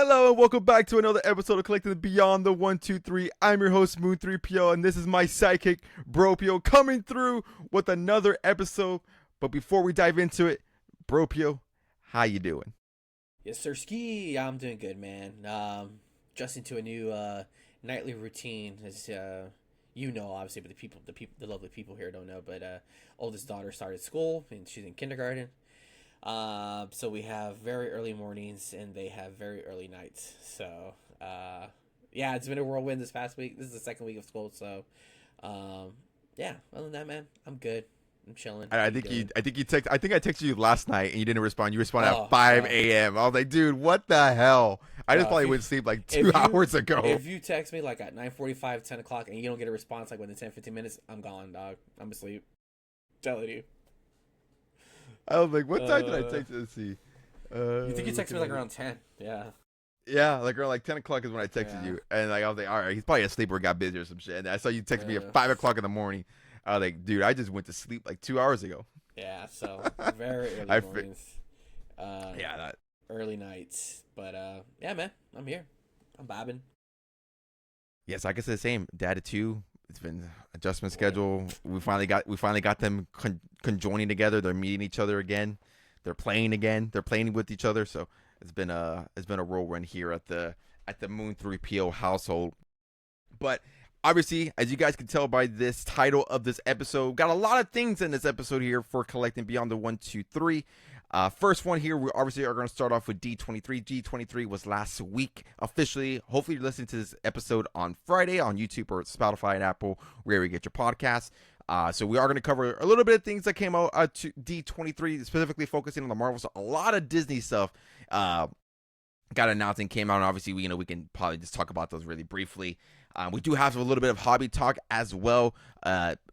Hello and welcome back to another episode of Collecting Beyond the 123. I'm your host Moon3PO and this is my sidekick Bropio coming through with another episode. But before we dive into it, Bropio, how you doing? Yes, sir, ski. I'm doing good, man. Adjusting to a new nightly routine. As obviously, but the lovely people here don't know. But oldest daughter started school and she's in kindergarten. So we have very early mornings and they have very early nights. So yeah, it's been a whirlwind this past week. This is the second week of school. So yeah. Other than that, man, I'm good. I'm chilling. I think I texted you last night and you didn't respond. You responded at 5 a.m. I was like, dude, what the hell? I just probably went to sleep like 2 hours ago. If you text me like at 9:45, 10 o'clock, and you don't get a response like within 10, 15 minutes, I'm gone, dog. I'm asleep. Telling you. I was like, what time did I text you? Let's see. You think you texted me like around 10? Yeah. Yeah, like around like 10 o'clock is when I texted you. And like I was like, all right, he's probably asleep or got busy or some shit. And I saw you text me at 5 o'clock in the morning. I was like, dude, I just went to sleep like 2 hours ago. Yeah, so very early mornings. Early nights. But yeah, man, I'm here. I'm bobbing. Yes, I can say the same. Dad of two. It's been adjustment schedule. We finally got them conjoining together. They're meeting each other again. They're playing again. They're playing with each other. So it's been a whirlwind here at the Moon 3PO household. But obviously, as you guys can tell by this title of this episode, got a lot of things in this episode here for collecting beyond the 123. First one here, we obviously are going to start off with D23. D23 was last week officially. Hopefully you're listening to this episode on Friday on YouTube or Spotify and Apple, wherever you get your podcasts. So we are going to cover a little bit of things that came out to D23, specifically focusing on the Marvels. A lot of Disney stuff got announced and came out, and obviously we can probably just talk about those really briefly. We do have a little bit of hobby talk as well.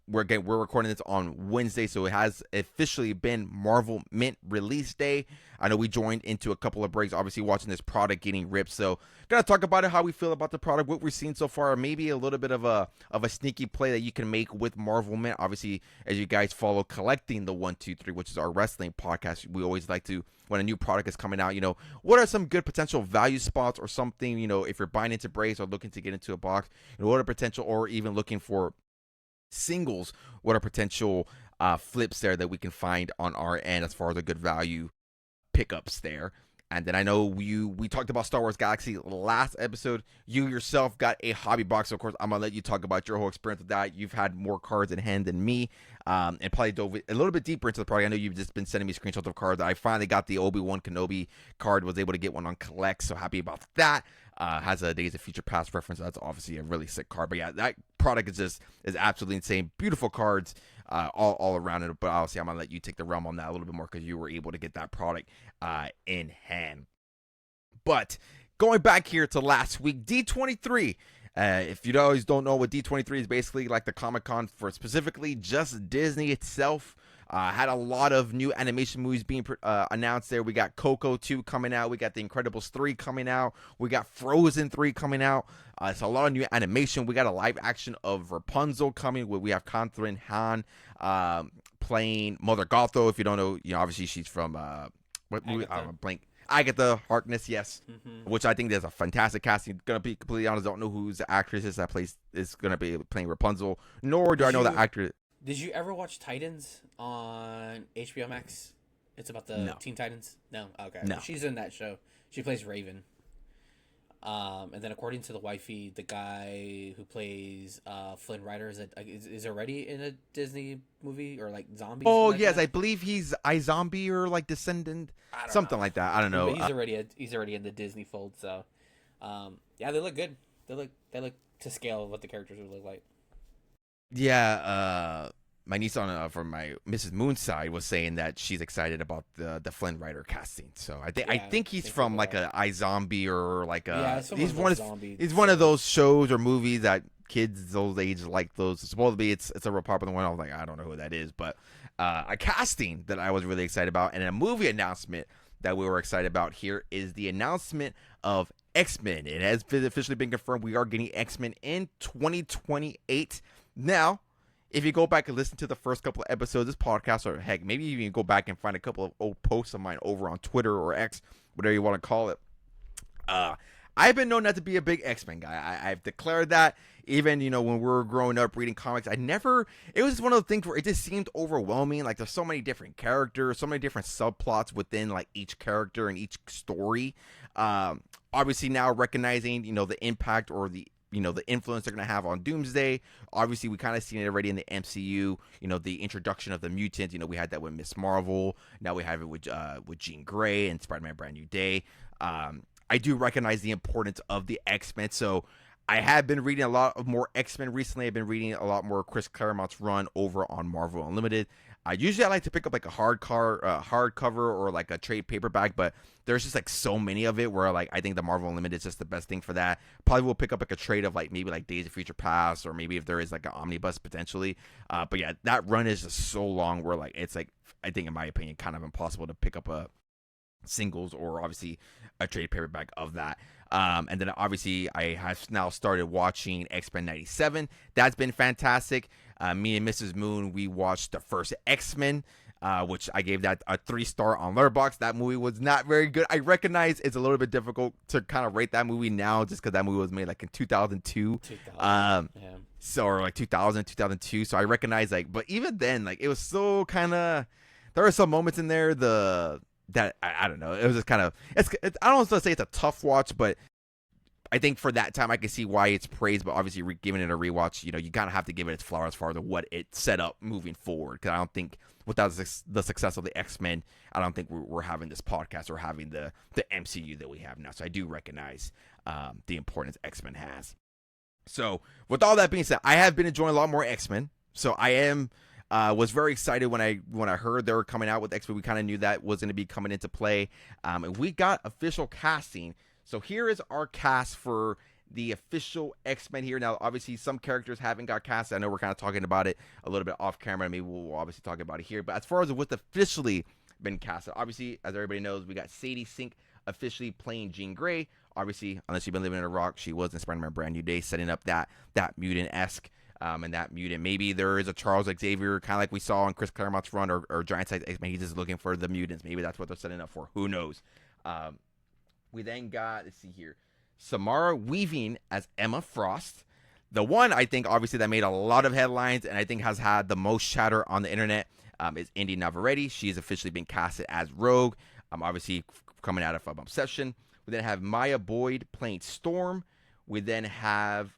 We're recording this on Wednesday, so it has officially been Marvel Mint release day. I know we joined into a couple of breaks, obviously watching this product getting ripped. So gonna talk about it, how we feel about the product, what we're seeing so far, maybe a little bit of a sneaky play that you can make with Marvel Mint. Obviously, as you guys follow Collecting the 123, which is our wrestling podcast, we always like to, when a new product is coming out, what are some good potential value spots or something, if you're buying into breaks or looking to get into a box, what are potential, or even looking for singles, what are potential flips there that we can find on our end as far as a good value pickups there. And then I know we talked about Star Wars Galaxy last episode. You yourself got a hobby box. So of course, I'm going to let you talk about your whole experience with that. You've had more cards in hand than me, and probably dove a little bit deeper into the product. I know you've just been sending me screenshots of cards. I finally got the Obi-Wan Kenobi card, was able to get one on Collect, so happy about that. Has a Days of Future Past reference. That's obviously a really sick card. But yeah, that product is absolutely insane. Beautiful cards all around it. But obviously, I'm going to let you take the realm on that a little bit more because you were able to get that product in hand. But going back here to last week, D23. If you guys don't know what D23 is, basically like the Comic-Con for specifically just Disney itself. Had a lot of new animation movies being announced there. We got Coco 2 coming out. We got The Incredibles 3 coming out. We got Frozen 3 coming out. It's a lot of new animation. We got a live action of Rapunzel coming. We have Catherine Hahn playing Mother Gothel. If you don't know, obviously she's from what movie? Agatha Harkness, yes. Mm-hmm. Which I think there's a fantastic casting. Gonna be completely honest, don't know who's the actress is gonna be playing Rapunzel. Nor do I know the actor. Did you ever watch Titans on HBO Max? It's about the Teen Titans. No, okay. No. She's in that show. She plays Raven. And then according to the wifey, the guy who plays Flynn Rider is already in a Disney movie or like zombie. Oh yes, I believe he's iZombie or like Descendant, something like that. I don't know. But he's already in the Disney fold. So, yeah, they look good. They look to scale of what the characters would look like. Yeah, my niece from my Mrs. Moon's side was saying that she's excited about the Flynn Rider casting. So I think he's from like a iZombie or like a he's one of those shows or movies that kids those ages like those. Supposedly it's a real popular one. I was like, I don't know who that is, but a casting that I was really excited about, and a movie announcement that we were excited about here is the announcement of X-Men. It has officially been confirmed we are getting X-Men in 2028. Now, if you go back and listen to the first couple of episodes of this podcast, or heck, maybe even go back and find a couple of old posts of mine over on Twitter or X, whatever you want to call it, I've been known not to be a big X-Men guy. I've declared that. Even, when we were growing up reading comics, it was one of the things where it just seemed overwhelming. Like, there's so many different characters, so many different subplots within, like, each character and each story. Obviously now recognizing, the impact or the influence they're going to have on Doomsday. Obviously, we kind of seen it already in the MCU, the introduction of the mutants. We had that with Miss Marvel. Now we have it with Jean Grey and Spider-Man Brand New Day. I do recognize the importance of the X-Men. So I have been reading a lot of more X-Men recently. I've been reading a lot more Chris Claremont's run over on Marvel Unlimited. Usually I like to pick up like a hardcover or like a trade paperback, but there's just like so many of it where like I think the Marvel Unlimited is just the best thing for that. Probably will pick up like a trade of like maybe like Days of Future Past, or maybe if there is like an omnibus potentially. But yeah, that run is just so long where like it's like, I think in my opinion, kind of impossible to pick up a singles or obviously a trade paperback of that. And then obviously I have now started watching X-Men 97. That's been fantastic. Me and Mrs. Moon, we watched the first X-Men, which I gave that a 3-star on Letterboxd. That movie was not very good. I recognize it's a little bit difficult to kind of rate that movie now just because that movie was made like in 2002. Yeah. So, or like 2000, 2002. So I recognize like, but even then, like it was so kind of, there were some moments in there, that I don't know. It was just kind of, I don't want to say it's a tough watch, but I think for that time I can see why it's praised. But obviously, giving it a rewatch, you kind of have to give it its flowers as far as what it set up moving forward. Because I don't think without the success of the X-Men, I don't think we're having this podcast or having the MCU that we have now. So I do recognize the importance X-Men has. So with all that being said, I have been enjoying a lot more X-Men. So I am. Was very excited when I heard they were coming out with X-Men. We kind of knew that was going to be coming into play, and we got official casting. So here is our cast for the official X-Men here. Now, obviously, some characters haven't got cast. I know we're kind of talking about it a little bit off camera. Maybe we'll obviously talk about it here. But as far as what's officially been casted, obviously, as everybody knows, we got Sadie Sink officially playing Jean Grey. Obviously, unless you've been living in a rock, she was in Spider-Man Brand New Day, setting up that mutant-esque. And that mutant, maybe there is a Charles Xavier, kind of like we saw in Chris Claremont's run, or Giant Size X-Men. He's just looking for the mutants. Maybe that's what they're setting up for. Who knows? We then got, let's see here, Samara Weaving as Emma Frost. The one I think obviously that made a lot of headlines and I think has had the most chatter on the internet is Indy Navarrete. She's officially been casted as Rogue. Obviously coming out of Obsession. We then have Maya Boyd playing Storm. We then have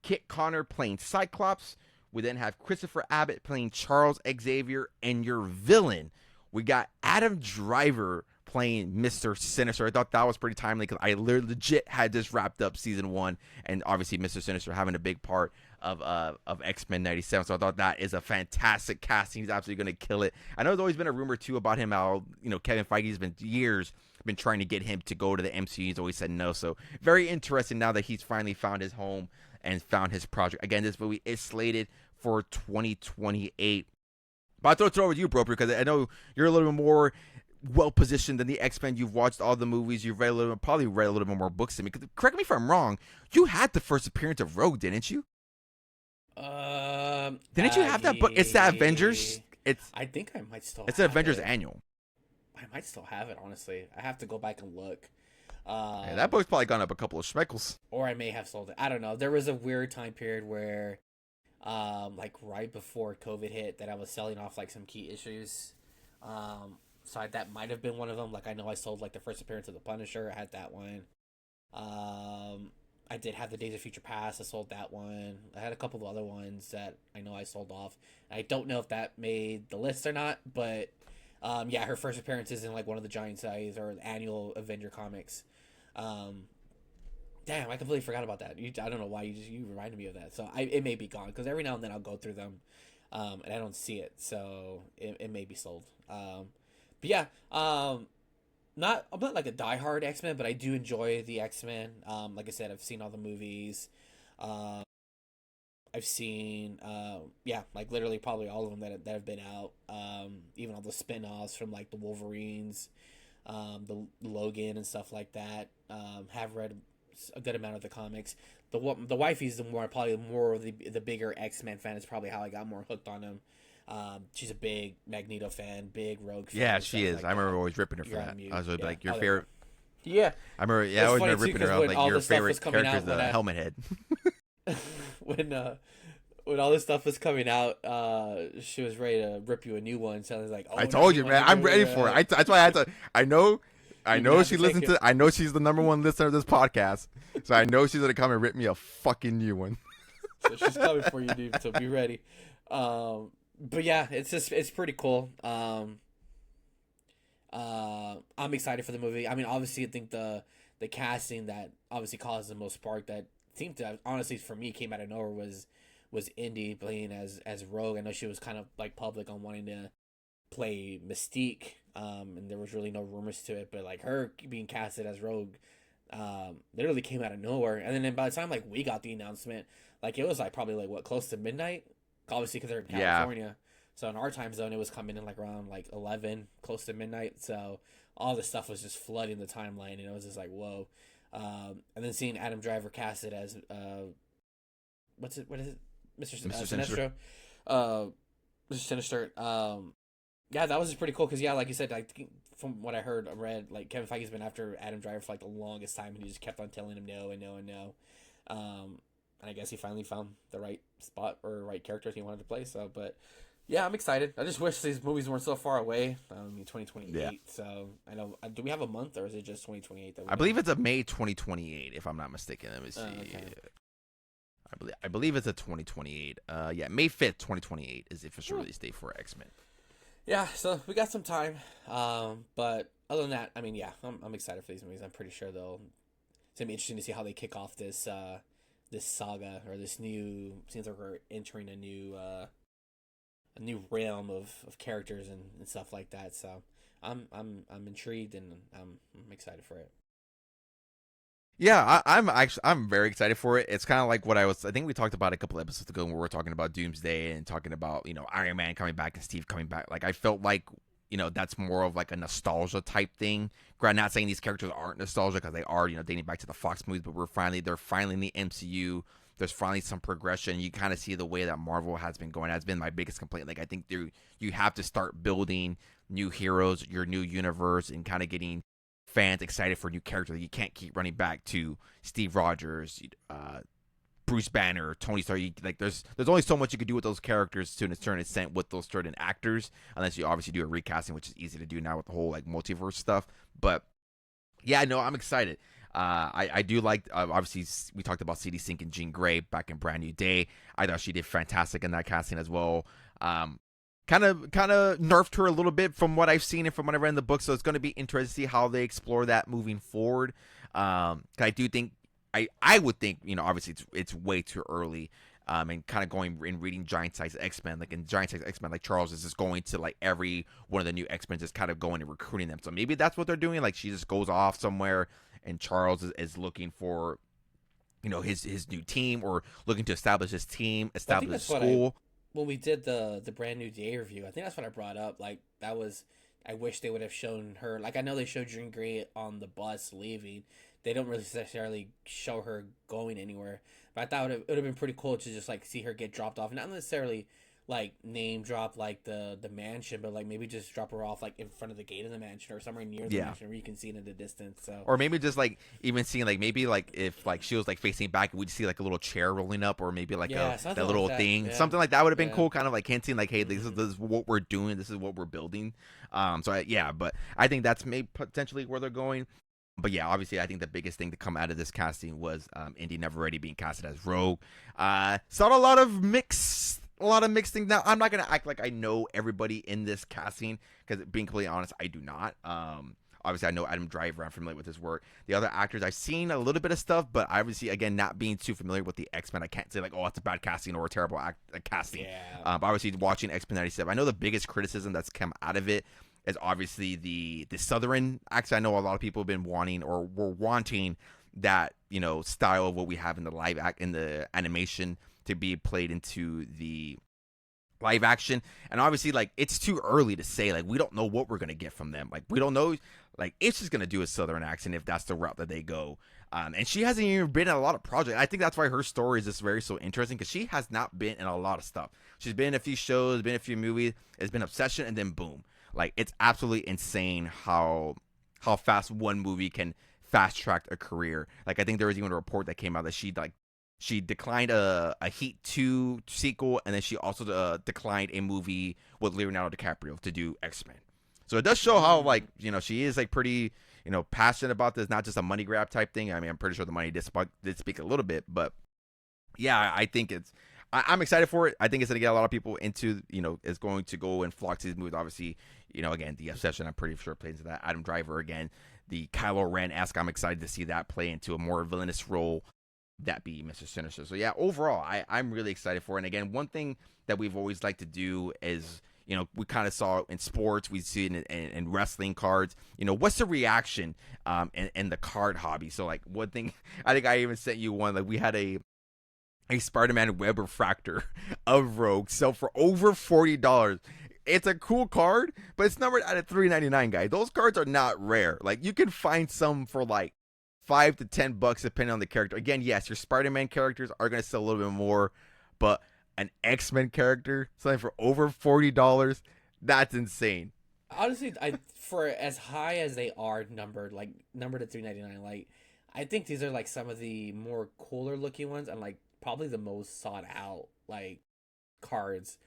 Kit Connor playing Cyclops. We then have Christopher Abbott playing Charles Xavier. And your villain, we got Adam Driver playing Mr. Sinister. I thought that was pretty timely because I legit had just wrapped up season 1. And obviously Mr. Sinister having a big part of X-Men 97. So I thought that is a fantastic casting. He's absolutely going to kill it. I know there's always been a rumor too about him how, Kevin Feige's been trying to get him to go to the MCU. He's always said no. So very interesting now that he's finally found his home and found his project. Again, this movie is slated for 2028. But I throw it over to you, bro, because I know you're a little bit more well-positioned than the X-Men. You've watched all the movies. You've probably read a little bit more books than me. Correct me if I'm wrong. You had the first appearance of Rogue, didn't you? Didn't you have that book? It's the Avengers. I think I might still. It's an Avengers annual. I might still have it. Honestly, I have to go back and look. Yeah, that book's probably gone up a couple of schmeckles. Or I may have sold it. I don't know. There was a weird time period where, like right before COVID hit, that I was selling off like some key issues. So that might have been one of them. Like I know I sold like the first appearance of the Punisher. I had that one. I did have the Days of Future Past. I sold that one. I had a couple of other ones that I know I sold off. I don't know if that made the list or not, but yeah, her first appearance is in like one of the Giant Size or annual Avenger comics. Damn, I completely forgot about that. I don't know why you reminded me of that. So it may be gone because every now and then I'll go through them, and I don't see it. So it may be sold. But yeah, I'm not like a diehard X-Men, but I do enjoy the X-Men. Like I said, I've seen all the movies. I've seen, yeah, like literally probably all of them that have been out. Even all the spin-offs from like the Wolverines, the Logan and stuff like that. Have read a good amount of the comics. The wifey's probably more of the bigger X-Men fan. Is probably how I got more hooked on him. She's a big Magneto fan, big Rogue fan. Yeah, she is. Like I remember always ripping her for that. I was like, your favorite. Yeah, I remember. Yeah, I it's always funny remember too ripping because her off when like all your this stuff was favorite coming character is out, the Helmet Head. when uh, when all this stuff was coming out, she was ready to rip you a new one. So I was like, I "Oh, not told you you, want man. to I'm do ready for it." it. That's why I had to. I know. I You're gonna know have she to take listens it. to. I know she's the #1 listener of this podcast, so I know she's gonna come and rip me a fucking new one. So she's coming for you, dude. So be ready. But yeah, it's pretty cool. I'm excited for the movie. I mean, obviously, I think the casting that obviously caused the most spark that seemed to honestly for me came out of nowhere was Indy playing as Rogue. I know she was kind of like public on wanting to play Mystique, and there was really no rumors to it, but like her being casted as Rogue, literally came out of nowhere. And then by the time like we got the announcement, like it was like probably like what close to midnight, obviously because they're in Yeah. California. So in our time zone, it was coming in like around like 11, close to midnight. So all this stuff was just flooding the timeline, and it was just like whoa. And then seeing Adam Driver casted as what's it? What is it? Mr. Mr. Sinister. Sinestro. Mr. Sinister. Yeah, that was just pretty cool because yeah, like you said, like from what I heard, I read, like Kevin Feige's been after Adam Driver for like the longest time, and he just kept on telling him no and no and no. And I guess he finally found the right spot or right character he wanted to play. So, but yeah, I'm excited. I just wish these movies weren't so far away. I mean, 2028. Yeah. So I know. Do we have a month or is it just 2028? I believe it's a May 2028, if I'm not mistaken. Let me see. Okay. I believe it's a 2028. Yeah, May 5th, 2028 is the official release date for X-Men. Yeah, so we got some time. But other than that, I mean, yeah, I'm excited for these movies. I'm pretty sure it's gonna be interesting to see how they kick off this this saga or this new. Seems like we're entering a new realm of characters and stuff like that. So I'm intrigued and I'm excited for it. Yeah, I'm very excited for it. It's kind of like what I think we talked about a couple episodes ago when we were talking about Doomsday and talking about, Iron Man coming back and Steve coming back. Like I felt like, that's more of like a nostalgia type thing. Granted, not saying these characters aren't nostalgia because they are, dating back to the Fox movies, but they're finally in the MCU. There's finally some progression. You kind of see the way that Marvel has been going. That's been my biggest complaint. Like I think you have to start building new heroes, your new universe, and kind of getting fans excited for new characters. You can't keep running back to Steve Rogers, Bruce Banner, Tony Stark. There's only so much you could do with those characters to a certain extent with those certain actors, unless you obviously do a recasting, which is easy to do now with the whole like multiverse stuff. But yeah, no, I'm excited. I do like, obviously, we talked about CD Sink and Jean Grey back in Brand New Day. I thought she did fantastic in that casting as well. Kind of nerfed her a little bit from what I've seen and from what I read in the book. So it's going to be interesting to see how they explore that moving forward. I do think, I would think, obviously it's way too early. And kind of going and reading Giant Size X-Men, like in Giant Size X-Men, like Charles is just going to like every one of the new X-Men, just kind of going and recruiting them. So maybe that's what they're doing. Like she just goes off somewhere and Charles is looking for, his new team or looking to establish his team, establish a school. When we did the Brand New Day review, I think that's what I brought up. Like that was, I wish they would have shown her. Like I know they showed Jean Grey on the bus leaving. They don't really necessarily show her going anywhere. But I thought it would have been pretty cool to just like see her get dropped off, not necessarily like name drop like the mansion, but like maybe just drop her off like in front of the gate of the mansion or somewhere near the mansion where you can see it in the distance. So or maybe just like even seeing like maybe like if like she was like facing back, we'd see like a little chair rolling up or maybe like that little thing, something like that would have been cool. Kind of like hinting like, hey, this is what we're doing, this is what we're building. But I think that's maybe potentially where they're going. But yeah, obviously, I think the biggest thing to come out of this casting was Indy Neverready being casted as Rogue. Saw a lot of mixed things. Now, I'm not gonna act like I know everybody in this casting because, being completely honest, I do not. Obviously, I know Adam Driver. I'm familiar with his work. The other actors, I've seen a little bit of stuff, but obviously, again, not being too familiar with the X-Men, I can't say like, oh, it's a bad casting or a terrible casting. Yeah. But obviously, watching X-Men '97, I know the biggest criticism that's come out of it is obviously the Southern accent. I know a lot of people have been wanting or were wanting that style of what we have in the in the animation to be played into the live action. And obviously, like, it's too early to say. Like, we don't know what we're gonna get from them. Like, we don't know. Like, if she's gonna do a Southern accent, if that's the route that they go. And she hasn't even been in a lot of projects. I think that's why her story is just so interesting because she has not been in a lot of stuff. She's been in a few shows, been in a few movies. It's been Obsession, and then boom. Like, it's absolutely insane how fast one movie can fast tracked a career. Like I think there was even a report that came out that she declined a Heat 2 sequel, and then she also declined a movie with Leonardo DiCaprio to do X-Men. So it does show how, like, she is, like, pretty, passionate about this, not just a money grab type thing. I mean, I'm pretty sure the money did speak a little bit, but yeah, I think I'm excited for it. I think it's going to get a lot of people into, it's going to go and flock to these movies. Obviously, again, the Obsession, I'm pretty sure plays into that. Adam Driver again, the Kylo Ren-esque, I'm excited to see that play into a more villainous role, that be Mr. Sinister. So yeah, overall, I'm really excited for it. And again, one thing that we've always liked to do is, we kind of saw in sports, we see it in wrestling cards, what's the reaction in the card hobby. So like one thing, I think I even sent you one, like we had a Spider-Man web refractor of Rogue sell for over $40. It's a cool card, but it's numbered at $3.99, guys. Those cards are not rare. Like you can find some for like $5 to $10 depending on the character. Again, yes, your Spider-Man characters are going to sell a little bit more, but an X-Men character selling for over $40, that's insane. Honestly, for as high as they are numbered at $3.99, like I think these are like some of the more cooler looking ones and like probably the most sought out like cards.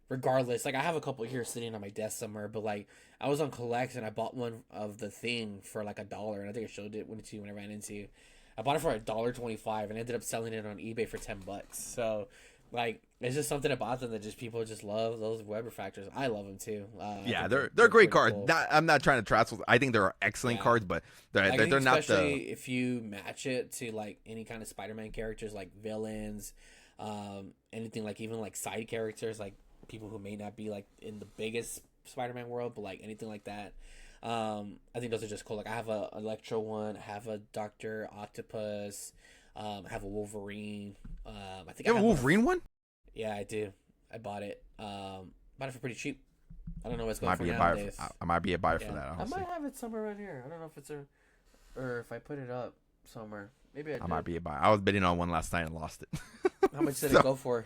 Regardless, like I have a couple here sitting on my desk somewhere, but like I was on Collects and I bought one of the Thing for like $1, and I think I showed it when I ran into you. I bought it for $1.25 and ended up selling it on eBay for $10. So like it's just something about them that just people just love those web refractors. I love them too. Yeah, they're great cards. Cool. I'm not trying to trash. I think they're excellent cards, but they're not especially if you match it to like any kind of Spider-Man characters, like villains, anything like even like side characters, like people who may not be like in the biggest Spider-Man world, but like anything like that. I think those are just cool. Like I have a Electro one, I have a Dr. Octopus, I have a Wolverine. I think you have a Wolverine one? Yeah, I do. I bought it. Bought it for pretty cheap. I don't know what's going for nowadays. I might be a buyer for that. Honestly. I might have it somewhere around here. I don't know if it's or if I put it up somewhere. Maybe I might be a buyer. I was bidding on one last night and lost it. How much did it go for?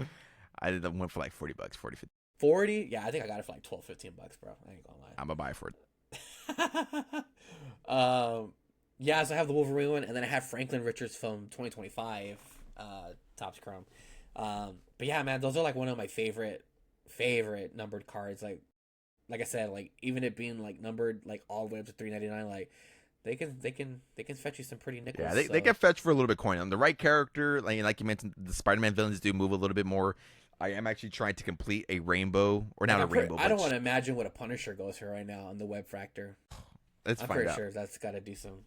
I did one for like $40, 40, 50. 40? Yeah, I think I got it for like $12, $15, bro. I ain't gonna lie. I'm a buy for it. Yeah, so I have the Wolverine one, and then I have Franklin Richards from 2025, Topps Chrome. But yeah, man, those are like one of my favorite numbered cards. Like I said, like even it being like numbered like all the way up to $3.99, like they can fetch you some pretty nickels. Yeah, they can fetch for a little bit coin on the right character. Like you mentioned, the Spider-Man villains do move a little bit more. I am actually trying to complete a rainbow, or not a rainbow. I don't want to imagine what a Punisher goes for right now on the web fractor. I'm pretty sure that's got to do some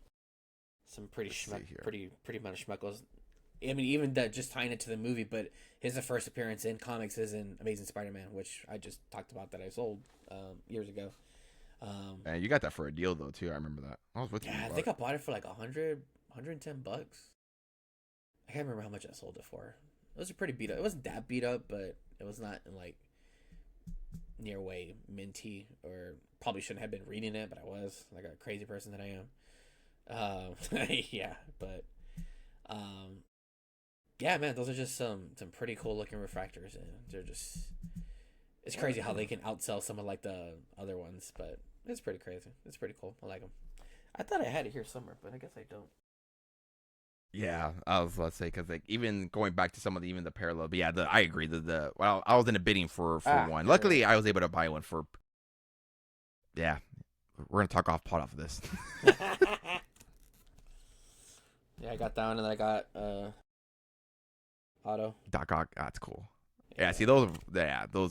pretty amount of schmeckles. I mean, even that just tying it to the movie, but his first appearance in comics is in Amazing Spider-Man, which I just talked about that I sold years ago. And you got that for a deal though too. I remember that. I was with you. Yeah, I think I bought it for like $110. I can't remember how much I sold it for. It was pretty beat up. It wasn't that beat up, but it was not in like near way minty, or probably shouldn't have been reading it, but I was like a crazy person that I am. Yeah, but yeah, man, those are just some pretty cool looking refractors, and they're just, it's crazy how they can outsell some of like the other ones, but it's pretty crazy. It's pretty cool. I like them. I thought I had it here somewhere, but I guess I don't. Yeah, I was, let's say, because like even going back to some of the parallel, but yeah, I agree. Well, I was in a bidding for one. Luckily, I was able to buy one for. Yeah, we're gonna talk off of this. Yeah, I got that one, and then I got Auto. Doc Ock, that's cool. Yeah, see those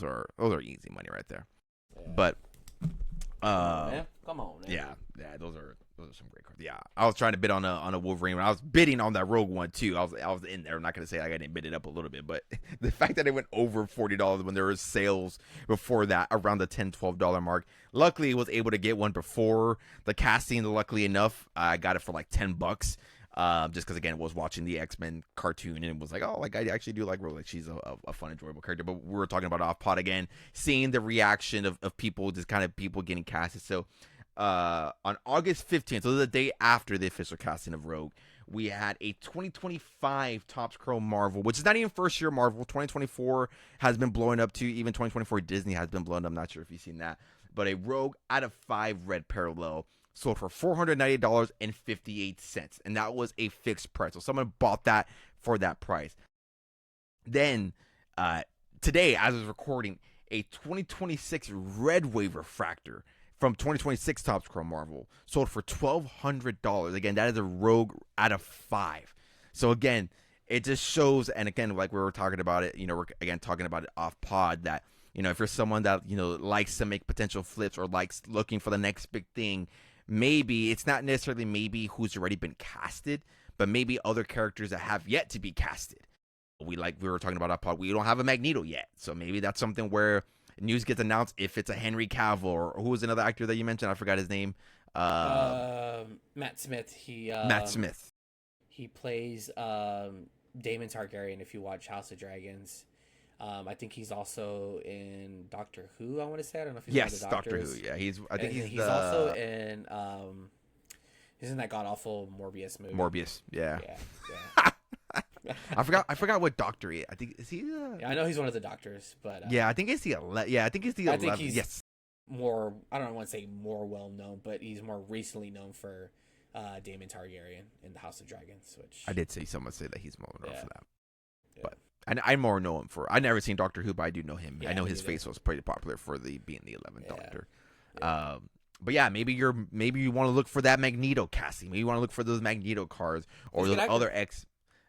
are easy money right there. Yeah. But man. Come on, man. Yeah, those are some great cards. Yeah, I was trying to bid on a Wolverine. I was bidding on that Rogue one too. I was in there. I'm not gonna say like I didn't bid it up a little bit, but the fact that it went over $40 when there was sales before that around the $10, $12 mark. Luckily, I was able to get one before the casting. Luckily enough, I got it for like $10. Just because again, was watching the X-Men cartoon and it was like, oh, like I actually do like Rogue. Like she's a fun, enjoyable character. But we were talking about off pod again, seeing the reaction of people, just kind of people getting casted. So on August 15th, so the day after the official casting of Rogue, we had a 2025 Topps Chrome Marvel, which is not even first year Marvel. 2024 has been blowing up too. Even 2024 Disney has been blowing up. I'm not sure if you've seen that, but a Rogue out of 5 red parallel sold for $490.58, and that was a fixed price. So someone bought that for that price. Then today, as I was recording, a 2026 Red Wave refractor from 2026 Topps Chrome Marvel sold for $1,200. Again, that is a Rogue out of 5. So again, it just shows, and again, like we were talking about it, we're again talking about it off pod, that if you're someone that likes to make potential flips or likes looking for the next big thing, maybe it's not necessarily maybe who's already been casted, but maybe other characters that have yet to be casted. We were talking about our pod, we don't have a Magneto yet, so maybe that's something where news gets announced if it's a Henry Cavill, or who was another actor that you mentioned? I forgot his name. Matt Smith. Matt Smith. He plays Daemon Targaryen. If you watch House of Dragons, I think he's also in Doctor Who. I want to say, I don't know if he's one of the Doctors. Doctor Who. Yeah, I think he's also in he's in that god awful Morbius movie. Morbius. Yeah. Yeah. I forgot what doctor he is. I think is he. Yeah, I know he's one of the doctors, but I think it's the 11. Yeah, I think it's the 11. I think he's yes. More. I don't want to say more well known, but he's more recently known for Daemon Targaryen in the House of Dragons. Which I did see someone say that he's more known for that. Yeah. But I more know him for. I never seen Doctor Who, but I do know him. Yeah, I know his face was pretty popular for being the 11th Doctor. Yeah. But yeah, maybe you want to look for that Magneto casting. Maybe you want to look for those Magneto cards or those other X.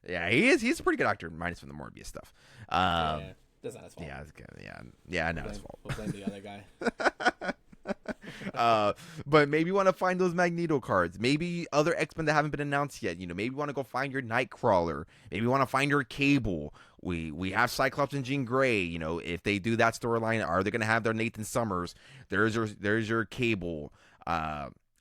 Yeah, he is. He's a pretty good actor, minus from the Morbius stuff. That's not his fault. Yeah, not his fault. We'll blame the other guy. But maybe you want to find those Magneto cards. Maybe other X-Men that haven't been announced yet. Maybe you want to go find your Nightcrawler. Maybe you want to find your Cable. We have Cyclops and Jean Grey. If they do that storyline, are they going to have their Nathan Summers? There's your Cable.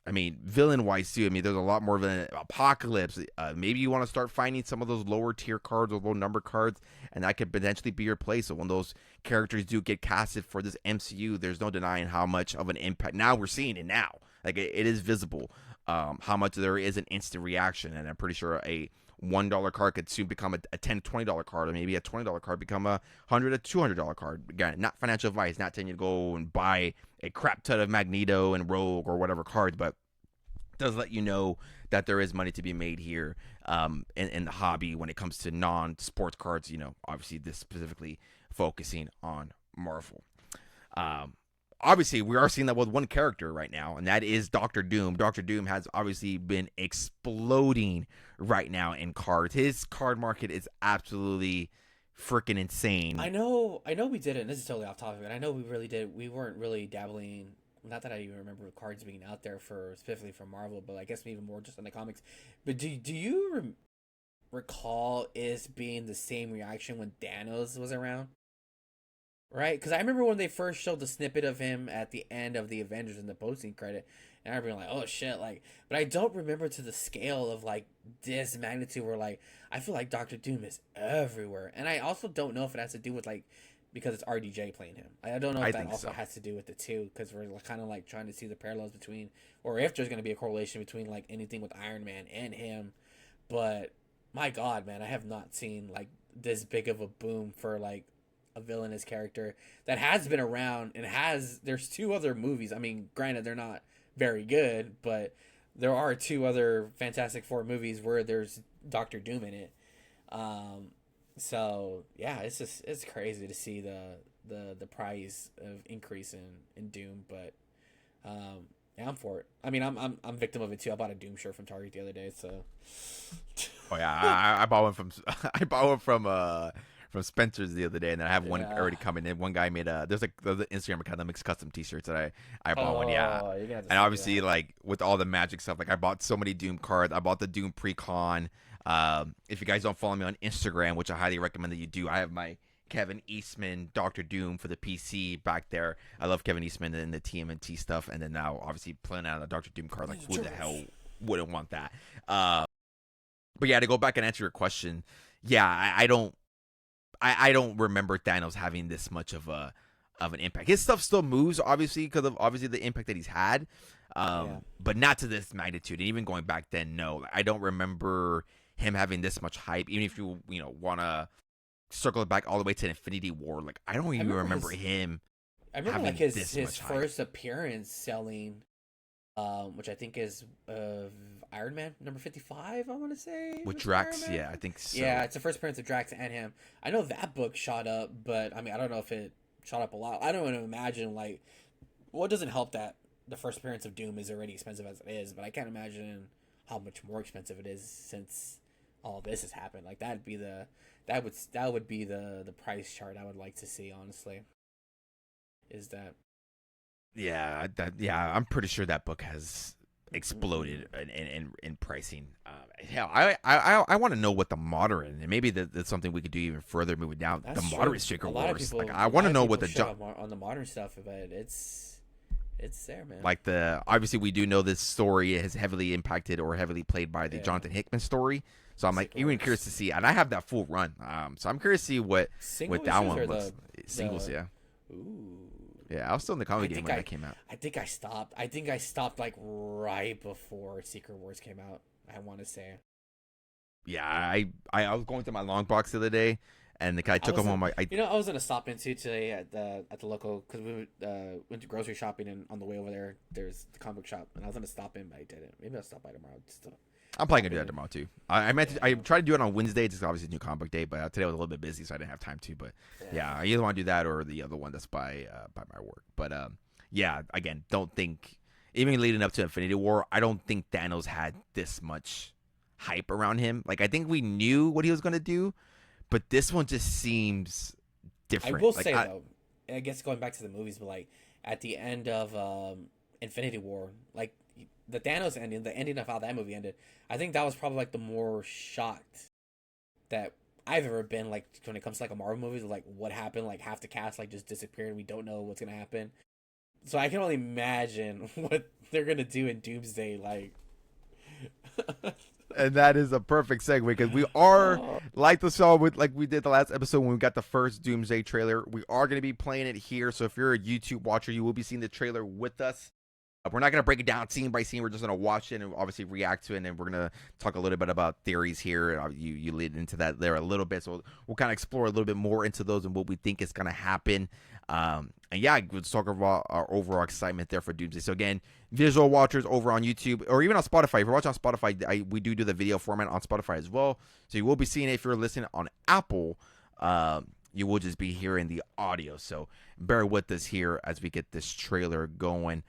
Villain-wise too. There's a lot more of an Apocalypse. Maybe you want to start finding some of those lower tier cards or low number cards, and that could potentially be your place. So when those characters do get casted for this MCU, there's no denying how much of an impact. Now we're seeing it now. Like it is visible how much there is an instant reaction, and I'm pretty sure a $1 card could soon become a $10, $20 card, or maybe a $20 card become a $100 to $200 card. Again, not financial advice, not telling you to go and buy a crap ton of Magneto and Rogue or whatever cards, but it does let you know that there is money to be made here in the hobby when it comes to non-sports cards. Obviously this specifically focusing on Marvel. Obviously, we are seeing that with one character right now, and that is Doctor Doom. Doctor Doom has obviously been exploding right now in cards. His card market is absolutely freaking insane. I know we did it, and this is totally off topic, but I know we really did. We weren't really dabbling, not that I even remember cards being out there for specifically for Marvel, but I guess even more just in the comics. But do you recall it being the same reaction when Thanos was around? Right, because I remember when they first showed the snippet of him at the end of the Avengers in the posting credit, and I remember like, oh shit, but I don't remember to the scale of this magnitude where I feel like Doctor Doom is everywhere, and I also don't know if it has to do with because it's RDJ playing him. I don't know if that also has to do with the two, because we're kind of trying to see the parallels between, or if there's going to be a correlation between anything with Iron Man and him, but my God, man, I have not seen this big of a boom for a villainous character that has been around and there's two other movies. Granted, they're not very good, but there are two other Fantastic Four movies where there's Doctor Doom in it. So yeah, it's crazy to see the price of increase in Doom, but yeah, I'm for it. I'm victim of it too. I bought a Doom shirt from Target the other day, so. Oh yeah, I bought one from Spencer's the other day, and then I have one already coming in. One guy made there's an Instagram account that makes custom T-shirts that I bought one, and obviously with all the Magic stuff, I bought so many Doom cards. I bought the Doom pre-con. If you guys don't follow me on Instagram, which I highly recommend that you do, I have my Kevin Eastman Doctor Doom for the PC back there. I love Kevin Eastman and the TMNT stuff, and then now obviously playing out a Doctor Doom card. Who the hell wouldn't want that? But yeah, to go back and answer your question, yeah, I don't remember Thanos having this much of an impact. His stuff still moves, obviously, because of the impact that he's had, but not to this magnitude. And even going back then, no, I don't remember him having this much hype. Even if you want to circle it back all the way to Infinity War, I don't even remember him. I remember his first appearance selling which I think is Iron Man number 55. I want to say With was Iron Drax, Man. yeah, I think so. Yeah, it's the first appearance of Drax and him. I know that book shot up, but I mean, I don't know if it shot up a lot. I don't want to imagine like, well, it doesn't help that the first appearance of Doom is already expensive as it is, but I can't imagine how much more expensive it is since all this has happened. Like that would be the price chart I would like to see. Honestly, is that Yeah, I'm pretty sure that book has exploded in pricing. Hell, I want to know what the moderate, and maybe that's something we could do even further moving down. that's The true. moderate Shaker A lot of Wars. people, Like I a want lot to of know people what the shit on the modern stuff, but it's there, man. like the obviously we do know this story has heavily impacted or heavily played by the Yeah. Jonathan Hickman story. So I'm like Secret even Wars. curious to see, and I have that full run. So I'm curious to see what Single that issues one or looks. Singles, the yeah. ooh. Yeah, I was still in the I comic game think when that came out. I think I stopped. I think I stopped like right before Secret Wars came out. I want to say. Yeah, I was going through my long box the other day, and the guy took was him home. You know, I was gonna stop into today at the local because we went to grocery shopping, and on the way over there, there's the comic book shop, and I was gonna stop in, but I didn't. Maybe I'll stop by tomorrow. Just to I'm probably gonna do in. that tomorrow too. I meant to, I tried to do it on Wednesday, just obviously new comic book day, but today I was a little bit busy, so I didn't have time to. But yeah, I either want to do that or the other one that's by my work. But yeah, again, don't think even leading up to Infinity War, I don't think Thanos had this much hype around him. Like I think we knew what he was gonna do, but this one just seems different. I will like, say though, I guess going back to the movies, but like at the end of Infinity War, like the Thanos ending, the ending of how that movie ended, I think that was probably like the more shocked that I've ever been. Like when it comes to like a Marvel movie, like what happened, like half the cast like just disappeared, and we don't know what's gonna happen. So I can only imagine what they're gonna do in Doomsday. Like, and that is a perfect segue because we are like the show with like we did the last episode when we got the first Doomsday trailer. We are going to be playing it here, so if you're a YouTube watcher, you will be seeing the trailer with us. We're not going to break it down scene by scene. We're just going to watch it and obviously react to it, and then we're going to talk a little bit about theories here. You lead into that there a little bit, so we'll kind of explore a little bit more into those and what we think is going to happen. And yeah, let's talk about our overall excitement there for Doomsday. So again, visual watchers over on YouTube or even on Spotify. If you're watching on Spotify, we do the video format on Spotify as well. So you will be seeing it. If you're listening on Apple, you will just be hearing the audio. So bear with us here as we get this trailer going.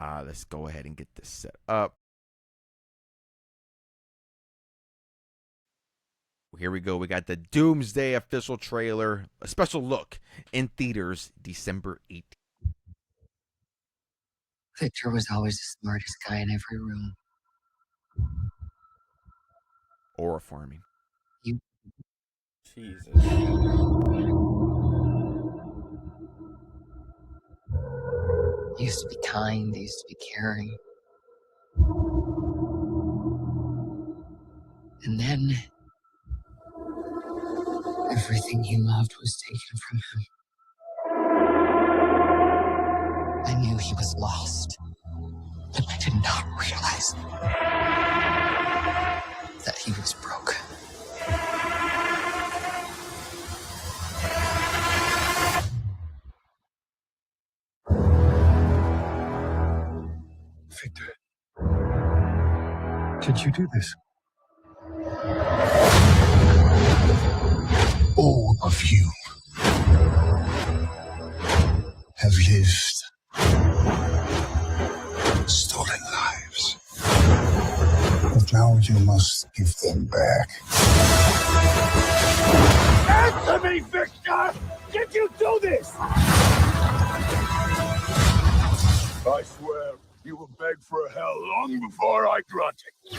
Let's go ahead and get this set up. Here we go. We got the Doomsday official trailer, a special look in theaters December 18th. Victor was always the smartest guy in every room. Aura farming. Jesus. He used to be kind, he used to be caring. And then everything he loved was taken from him. I knew he was lost, but I did not realize that he was broken. Victor, did you do this? All of you have lived stolen lives. But now you must give them back. Answer me, Victor! Did you do this? I swear, you will beg for hell long before I grant it.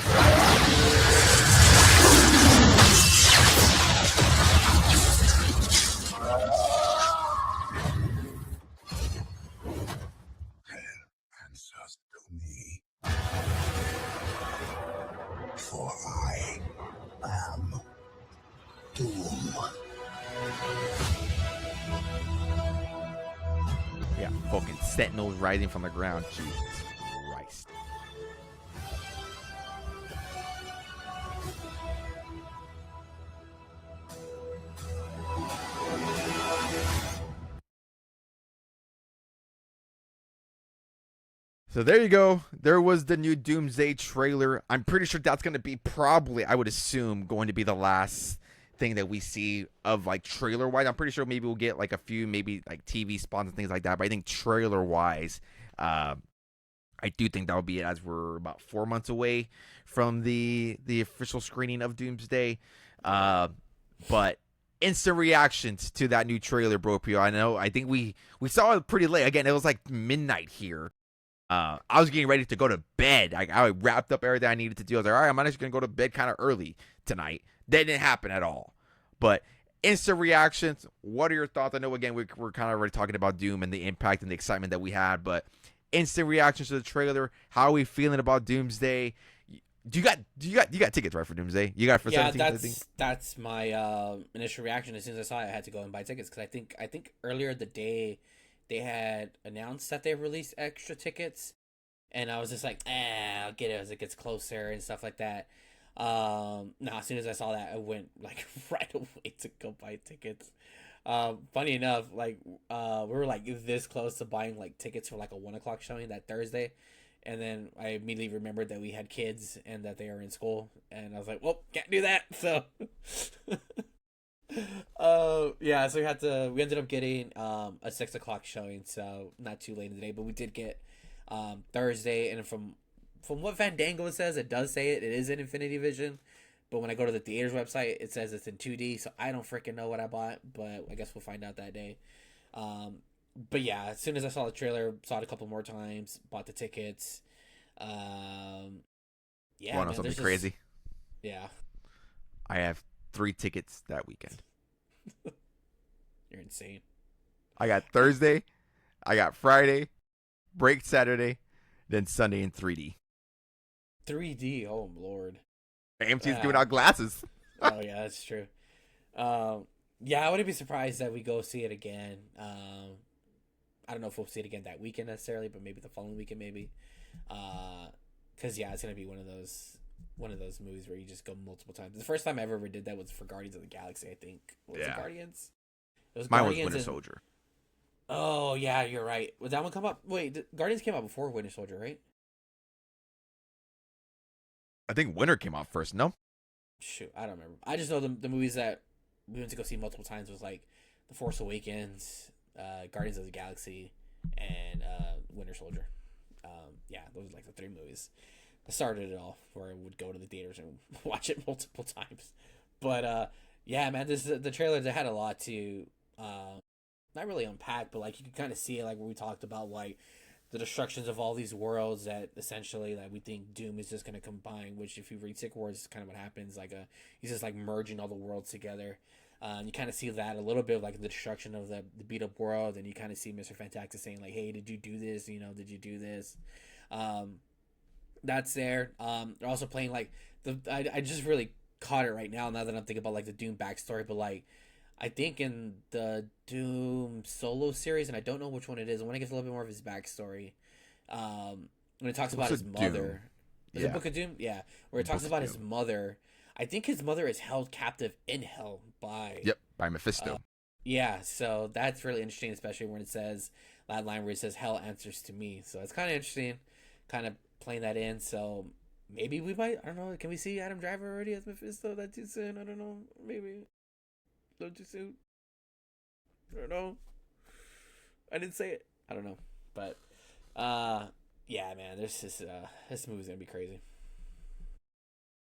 Answers to me. For I am Doom. Yeah, fucking sentinels rising from the ground. Jesus Christ. So there you go. There was the new Doomsday trailer. I'm pretty sure that's going to be probably, I would assume, going to be the last thing that we see of like trailer wise. I'm pretty sure maybe we'll get like a few maybe like TV spots and things like that. But I think trailer wise, I do think that'll be it, as we're about 4 months away from the official screening of Doomsday. But instant reactions to that new trailer, Bro Pio. I think we saw it pretty late. Again, it was like midnight here. I was getting ready to go to bed. I wrapped up everything I needed to do. I was like, all right, I'm actually going to go to bed kind of early tonight. That didn't happen at all. But instant reactions, what are your thoughts? I know, again, we're kind of already talking about Doom and the impact and the excitement that we had, but instant reactions to the trailer. How are we feeling about Doomsday? You got tickets, right, for Doomsday? You got it for 17th, I think? That's my initial reaction. As soon as I saw it, I had to go and buy tickets, because I think earlier the day they had announced that they released extra tickets, and I was just like, I'll get it as it gets closer and stuff like that. No, as soon as I saw that, I went like right away to go buy tickets. Funny enough, like we were like this close to buying like tickets for like a 1 o'clock showing that Thursday, and then I immediately remembered that we had kids and that they are in school, and I was like, well, can't do that. So yeah, so we ended up getting a 6 o'clock showing, so not too late in the day, but we did get Thursday. And from what Fandango says, it does say it is in Infinity Vision, but when I go to the theater's website, it says it's in 2D, so I don't freaking know what I bought, but I guess we'll find out that day. But yeah, as soon as I saw the trailer, saw it a couple more times, bought the tickets. Yeah, Want to know something crazy? Yeah. I have 3 tickets that weekend. You're insane. I got Thursday, I got Friday, break Saturday, then Sunday in 3D. 3D, oh Lord. AMC's giving out glasses. Oh yeah, that's true. Yeah, I wouldn't be surprised that we go see it again. I don't know if we'll see it again that weekend necessarily, but maybe the following weekend, maybe. Because yeah, it's gonna be one of those movies where you just go multiple times. The first time I ever did that was for Guardians of the Galaxy, I think. Was it Guardians? It was Mine Guardians was Winter Soldier. Oh yeah, you're right. Would that one come up? Wait, Guardians came out before Winter Soldier, right? I think Winter came out first, no? Shoot, I don't remember. I just know the movies that we went to go see multiple times was like The Force Awakens, Guardians of the Galaxy, and Winter Soldier. Yeah, those are like the 3 movies. I started it all where I would go to the theaters and watch it multiple times. But yeah, man, the trailers, they had a lot to not really unpack, but like you could kind of see it, like when we talked about like the destructions of all these worlds that essentially like we think Doom is just gonna combine. Which, if you read Secret Wars, is kind of what happens. Like he's just like merging all the worlds together. You kind of see that a little bit of like the destruction of the beat up world, and you kind of see Mr. Fantastic saying like, "Hey, did you do this? Did you do this?" That's there. They're also playing like I just really caught it right now. Now that I'm thinking about like the Doom backstory, but like I think in the Doom solo series, and I don't know which one it is, I want to get a little bit more of his backstory. When it talks about his mother, is it Book of Doom? Yeah, where it talks about his mother. I think his mother is held captive in hell by Mephisto. Yeah, so that's really interesting, especially when it says that line where it says "Hell answers to me." So it's kind of interesting, kind of playing that in. So maybe we might. I don't know. Can we see Adam Driver already as Mephisto? That too soon? I don't know. Maybe. Don't you soon? I don't know. I didn't say it. I don't know. But yeah, man, this movie's gonna be crazy.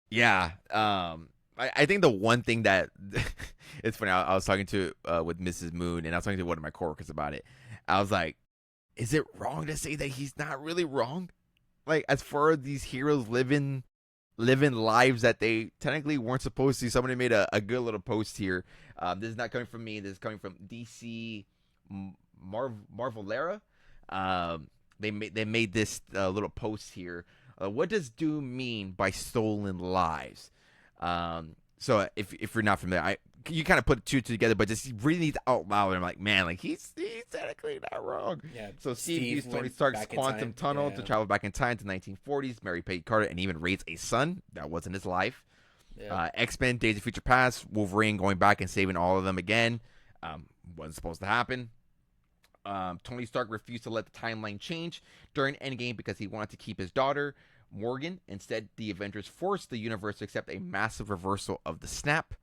Yeah. I think the one thing that it's funny, I was talking to with Mrs. Moon, and I was talking to one of my coworkers about it. I was like, is it wrong to say that he's not really wrong? Like, as far as these heroes living lives that they technically weren't supposed to. Somebody made a good little post here. This is not coming from me. This is coming from DC Marvelera. They made this little post here. What does Doom mean by stolen lives? So if you're not familiar, you kind of put 2 together, but just reading it out loud, I'm like, man, like he's technically not wrong. Yeah. So Steve used Tony Stark's quantum tunnel to travel back in time to 1940s, marry Peggy Carter, and even raise a son. That wasn't his life. Yeah. X-Men, Days of Future Past, Wolverine going back and saving all of them again. Wasn't supposed to happen. Tony Stark refused to let the timeline change during Endgame because he wanted to keep his daughter, Morgan. Instead, the Avengers forced the universe to accept a massive reversal of the snap.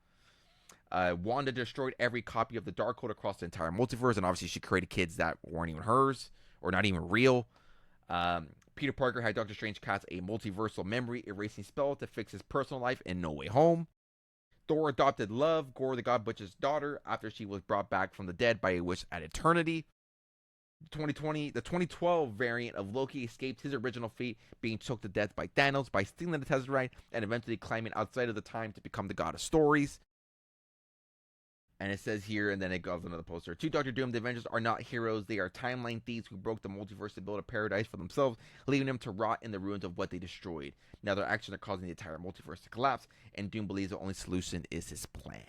Wanda destroyed every copy of the Darkhold across the entire multiverse, and obviously she created kids that weren't even hers or not even real. Peter Parker had Doctor Strange cast a multiversal memory erasing spell to fix his personal life in No Way Home. Thor adopted Love, Gore the God Butcher's daughter, after she was brought back from the dead by a wish at eternity. The 2012 variant of Loki escaped his original fate, being choked to death by Thanos by stealing the Tesseract and eventually climbing outside of the time to become the God of Stories. And it says here, and then it goes another poster. To Doctor Doom, the Avengers are not heroes. They are timeline thieves who broke the multiverse to build a paradise for themselves, leaving them to rot in the ruins of what they destroyed. Now their actions are causing the entire multiverse to collapse, and Doom believes the only solution is his plan.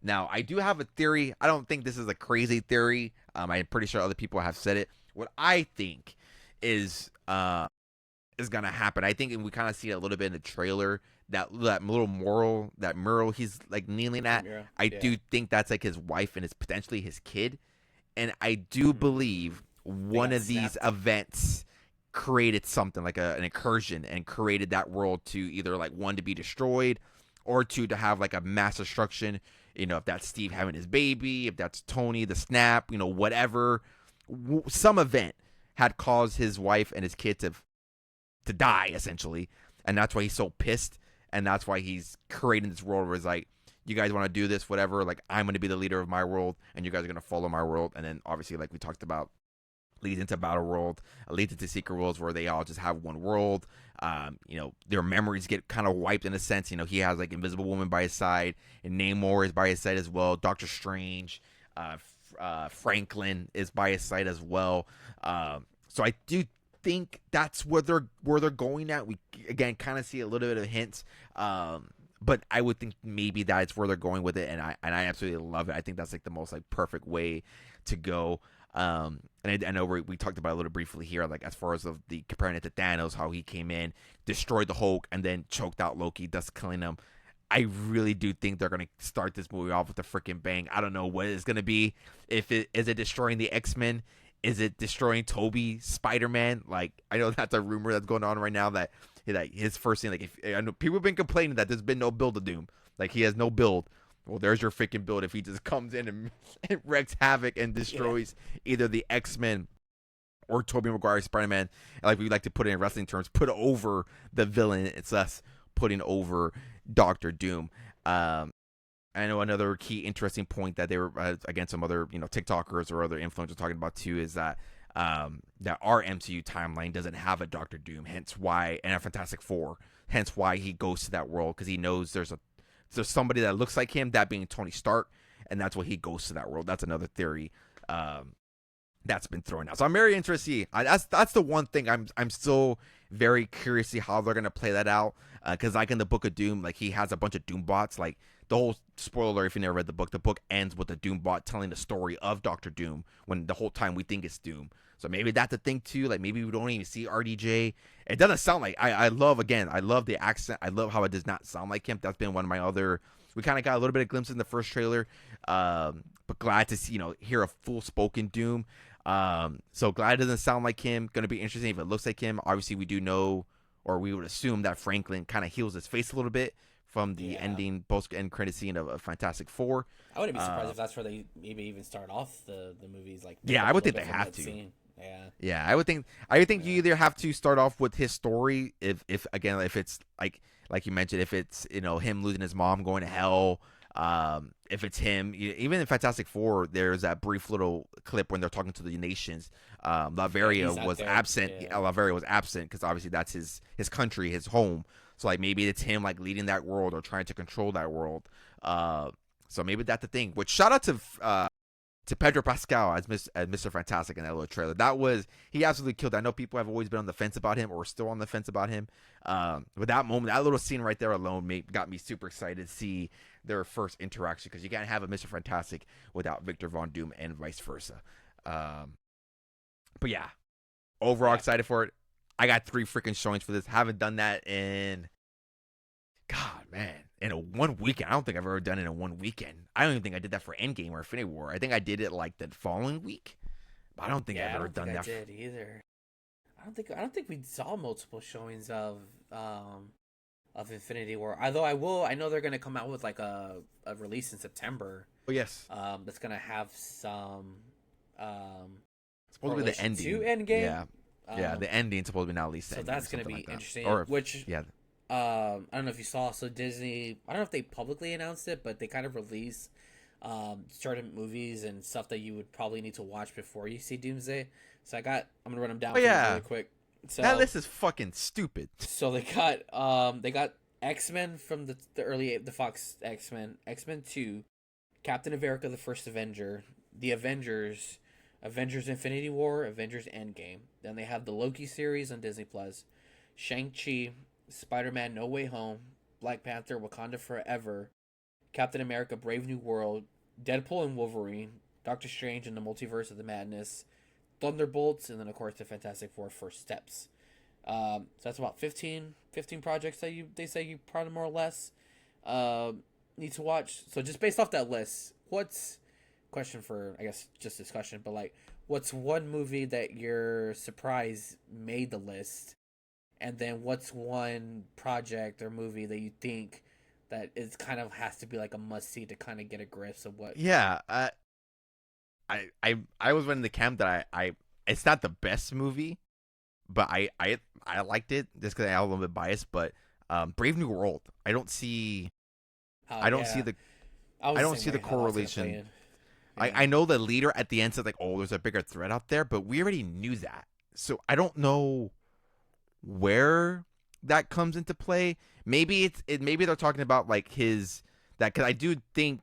Now, I do have a theory. I don't think this is a crazy theory. I'm pretty sure other people have said it. What I think is gonna happen. I think, and we kind of see it a little bit in the trailer, that little mural he's like kneeling at. I do think that's like his wife and it's potentially his kid. And I do believe one of these events created something like an incursion and created that world to either like one to be destroyed or two to have like a mass destruction. You know, if that's Steve having his baby, if that's Tony, the snap, you know, whatever, some event had caused his wife and his kid to die essentially, and that's why he's so pissed, and that's why he's creating this world where it's like, you guys want to do this, whatever, like I'm going to be the leader of my world, and you guys are going to follow my world. And then obviously, like we talked about, leads into Battle World, leads into Secret Worlds, where they all just have one world. You know, their memories get kind of wiped in a sense. You know, he has like Invisible Woman by his side, and Namor is by his side as well. Doctor Strange, Franklin is by his side as well. So I do think that's where they're going at. We again kind of see a little bit of hints, but I would think maybe that's where they're going with it, and I absolutely love it. I think that's like the most like perfect way to go. And I know we talked about it a little briefly here, like as far as the comparing it to Thanos, how he came in, destroyed the Hulk, and then choked out Loki, thus killing him. I really do think they're gonna start this movie off with a freaking bang. I don't know what it's gonna be. Is it destroying the X-Men? Is it destroying Toby Spider-Man? Like, I know that's a rumor that's going on right now that his first thing, like, I know people have been complaining that there's been no build of Doom, like he has no build. Well, there's your freaking build if he just comes in and wreaks havoc and destroys either the X-Men or Tobey Maguire's Spider-Man. And like we like to put it in wrestling terms, put over the villain. It's us putting over Doctor Doom. I know another key interesting point that they were, again, some other, you know, TikTokers or other influencers talking about too, is that that our MCU timeline doesn't have a Doctor Doom, hence why, and a Fantastic Four, hence why he goes to that world, because he knows there's somebody that looks like him, that being Tony Stark, and that's why he goes to that world. That's another theory that's been thrown out. So I'm very interested to see. That's the one thing I'm still very curious to see how they're gonna play that out, because like in the Book of Doom, like he has a bunch of Doom bots. Like the whole spoiler alert, if you never read the book ends with the Doom bot telling the story of Doctor Doom when the whole time we think it's Doom. So maybe that's the thing too. Like maybe we don't even see RDJ. It doesn't sound like, I love the accent. I love how it does not sound like him. That's been one of my other. We kind of got a little bit of glimpses in the first trailer, but glad to see, hear a full spoken Doom. So glad it doesn't sound like him. Going to be interesting if it looks like him. Obviously, we do know, or we would assume that Franklin kind of heals his face a little bit from the ending post-end credit scene of Fantastic Four. I wouldn't be surprised if that's where they maybe even start off the movies. Like, yeah, I would think they have to. Scene. Yeah, I would think you either have to start off with his story, if it's like you mentioned, if it's him losing his mom, going to hell. If it's him, even in Fantastic Four, there's that brief little clip when they're talking to the nations. Latveria was absent. Yeah. Latveria was absent because obviously that's his country, his home. So like maybe it's him like leading that world or trying to control that world. So maybe that's the thing. Which shout out to Pedro Pascal as Mr. Fantastic in that little trailer. He absolutely killed it. I know people have always been on the fence about him or still on the fence about him. But that moment, that little scene right there alone got me super excited to see their first interaction, because you can't have a Mr. Fantastic without Victor Von Doom and vice versa. But yeah, overall excited for it. I got 3 freaking showings for this. Haven't done that in, God, man, in a one weekend. I don't think I've ever done it in one weekend. I don't even think I did that for Endgame or Infinity War. I think I did it like the following week. I don't think Yeah, I've I ever don't think done I that. did either. I don't think we saw multiple showings of Infinity War. Although I know they're gonna come out with like a release in September. Oh yes, That's gonna have some supposed to be the correlation to ending. Endgame. Yeah, yeah, the ending supposed to be now at least the So ending or that's gonna something be like that. interesting. Or Which yeah, I don't know if you saw. So Disney, I don't know if they publicly announced it, but they kind of release certain movies and stuff that you would probably need to watch before you see Doomsday. So I'm gonna run them down oh for you yeah, really quick. that So list is fucking stupid. so they got X-Men from the early the Fox X-Men, X-Men 2, Captain America the First Avenger, the Avengers, Avengers Infinity War, Avengers Endgame. Then they have the Loki series on Disney Plus, Shang-Chi, Spider-Man No Way Home, Black Panther Wakanda Forever, Captain America Brave New World, Deadpool and Wolverine, Doctor Strange and the Multiverse of the Madness, Thunderbolts, and then of course the Fantastic Four First Steps. So that's about 15 projects that they say you probably more or less need to watch. So just based off that list, what's question for I guess just discussion, but like what's one movie that you're surprised made the list, and then what's one project or movie that you think that is kind of has to be like a must see to kind of get a grip of what? Yeah, I was in the camp that I it's not the best movie, but I liked it just because I was a little bit biased. But Brave New World, I don't see I don't see Yeah, the was I the don't same see the way. I thought it was gonna play correlation. in. Yeah. I know the leader at the end said like, oh, there's a bigger threat out there, but we already knew that. So I don't know where that comes into play. Maybe maybe they're talking about like his that because I do think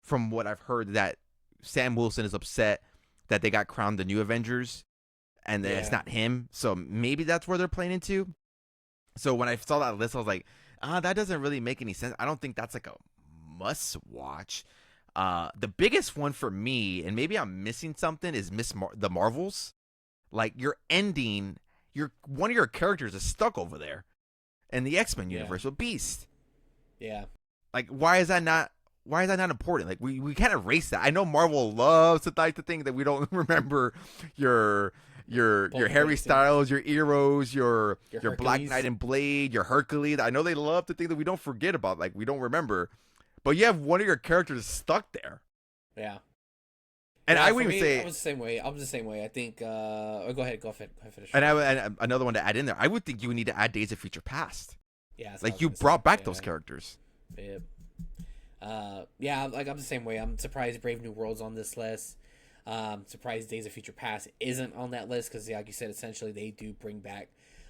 from what I've heard that Sam Wilson is upset that they got crowned the new Avengers and that it's Yeah. not him. So maybe that's where they're playing into. So when I saw that list, I was like, that doesn't really make any sense. I don't think that's like a must watch. The biggest one for me, and maybe I'm missing something, is the Marvels. Like your ending, one of your characters is stuck over there in the X-Men universe with Beast. Yeah. Like why is that not important? Like we can't erase that. I know Marvel loves to like to think that we don't remember your Harry Styles, your Eros, your Black Hercules. Knight and Blade, your Hercules. I know they love to think that we don't forget about, like we don't remember. But you have one of your characters stuck there. Yeah. And Yeah, I for would even me, say I was the same way. I was the same way. I think. Go ahead. Finish. and another one to add in there. I would think you would need to add Days of Future Past. Yeah. That's what I Like was you gonna brought say. back Yeah. those characters. Yep. Yeah, like I'm the same way. I'm surprised Brave New World's on this list. Surprised Days of Future Past isn't on that list because, like you said, essentially they do bring back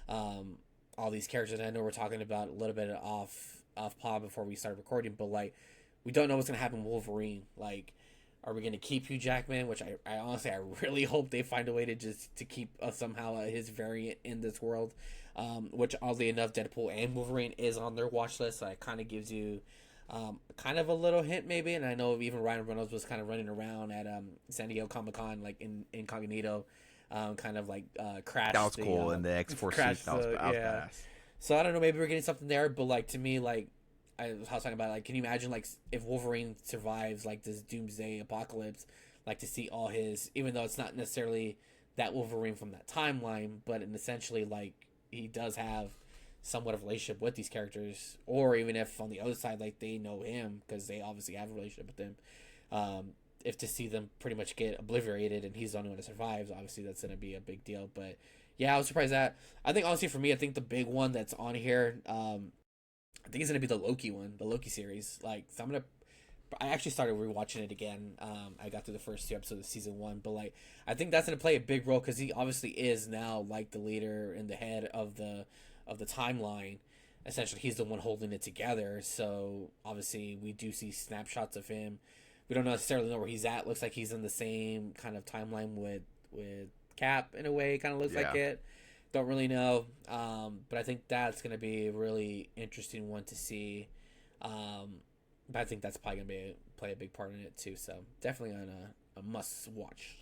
all these characters. And I know we're talking about a little bit off pod before we start recording, but like we don't know what's gonna happen with Wolverine. Like, are we gonna keep Hugh Jackman? Which I honestly I really hope they find a way to just to keep somehow his variant in this world. Which oddly enough, Deadpool and Wolverine is on their watch list, so it kind of gives you kind of a little hint maybe. And I know even Ryan Reynolds was kind of running around at San Diego Comic-Con like in incognito, kind of like crashed. That was cool, and the X-Force suit. That was badass. So I don't know, maybe we're getting something there, but like to me, like I was talking about, like, can you imagine like if Wolverine survives like this Doomsday apocalypse, like to see all his, even though it's not necessarily that Wolverine from that timeline, but in essentially like he does have somewhat of a relationship with these characters, or even if on the other side like they know him because they obviously have a relationship with them. If to see them pretty much get obliterated and he's the only one that survives, obviously that's gonna be a big deal. But yeah, I was surprised that. I think honestly for me, I think the big one that's on here, I think it's gonna be the Loki one, the Loki series. Like, so I actually started rewatching it again. I got through the first 2 episodes of season 1, but like I think that's gonna play a big role because he obviously is now like the leader and the head of the timeline. Essentially, he's the one holding it together. So obviously, we do see snapshots of him. We don't necessarily know where he's at. Looks like he's in the same kind of timeline with Cap in a way. Kind of looks like it. Don't really know. But I think that's gonna be a really interesting one to see. But I think that's probably gonna play a big part in it too. So definitely on a must watch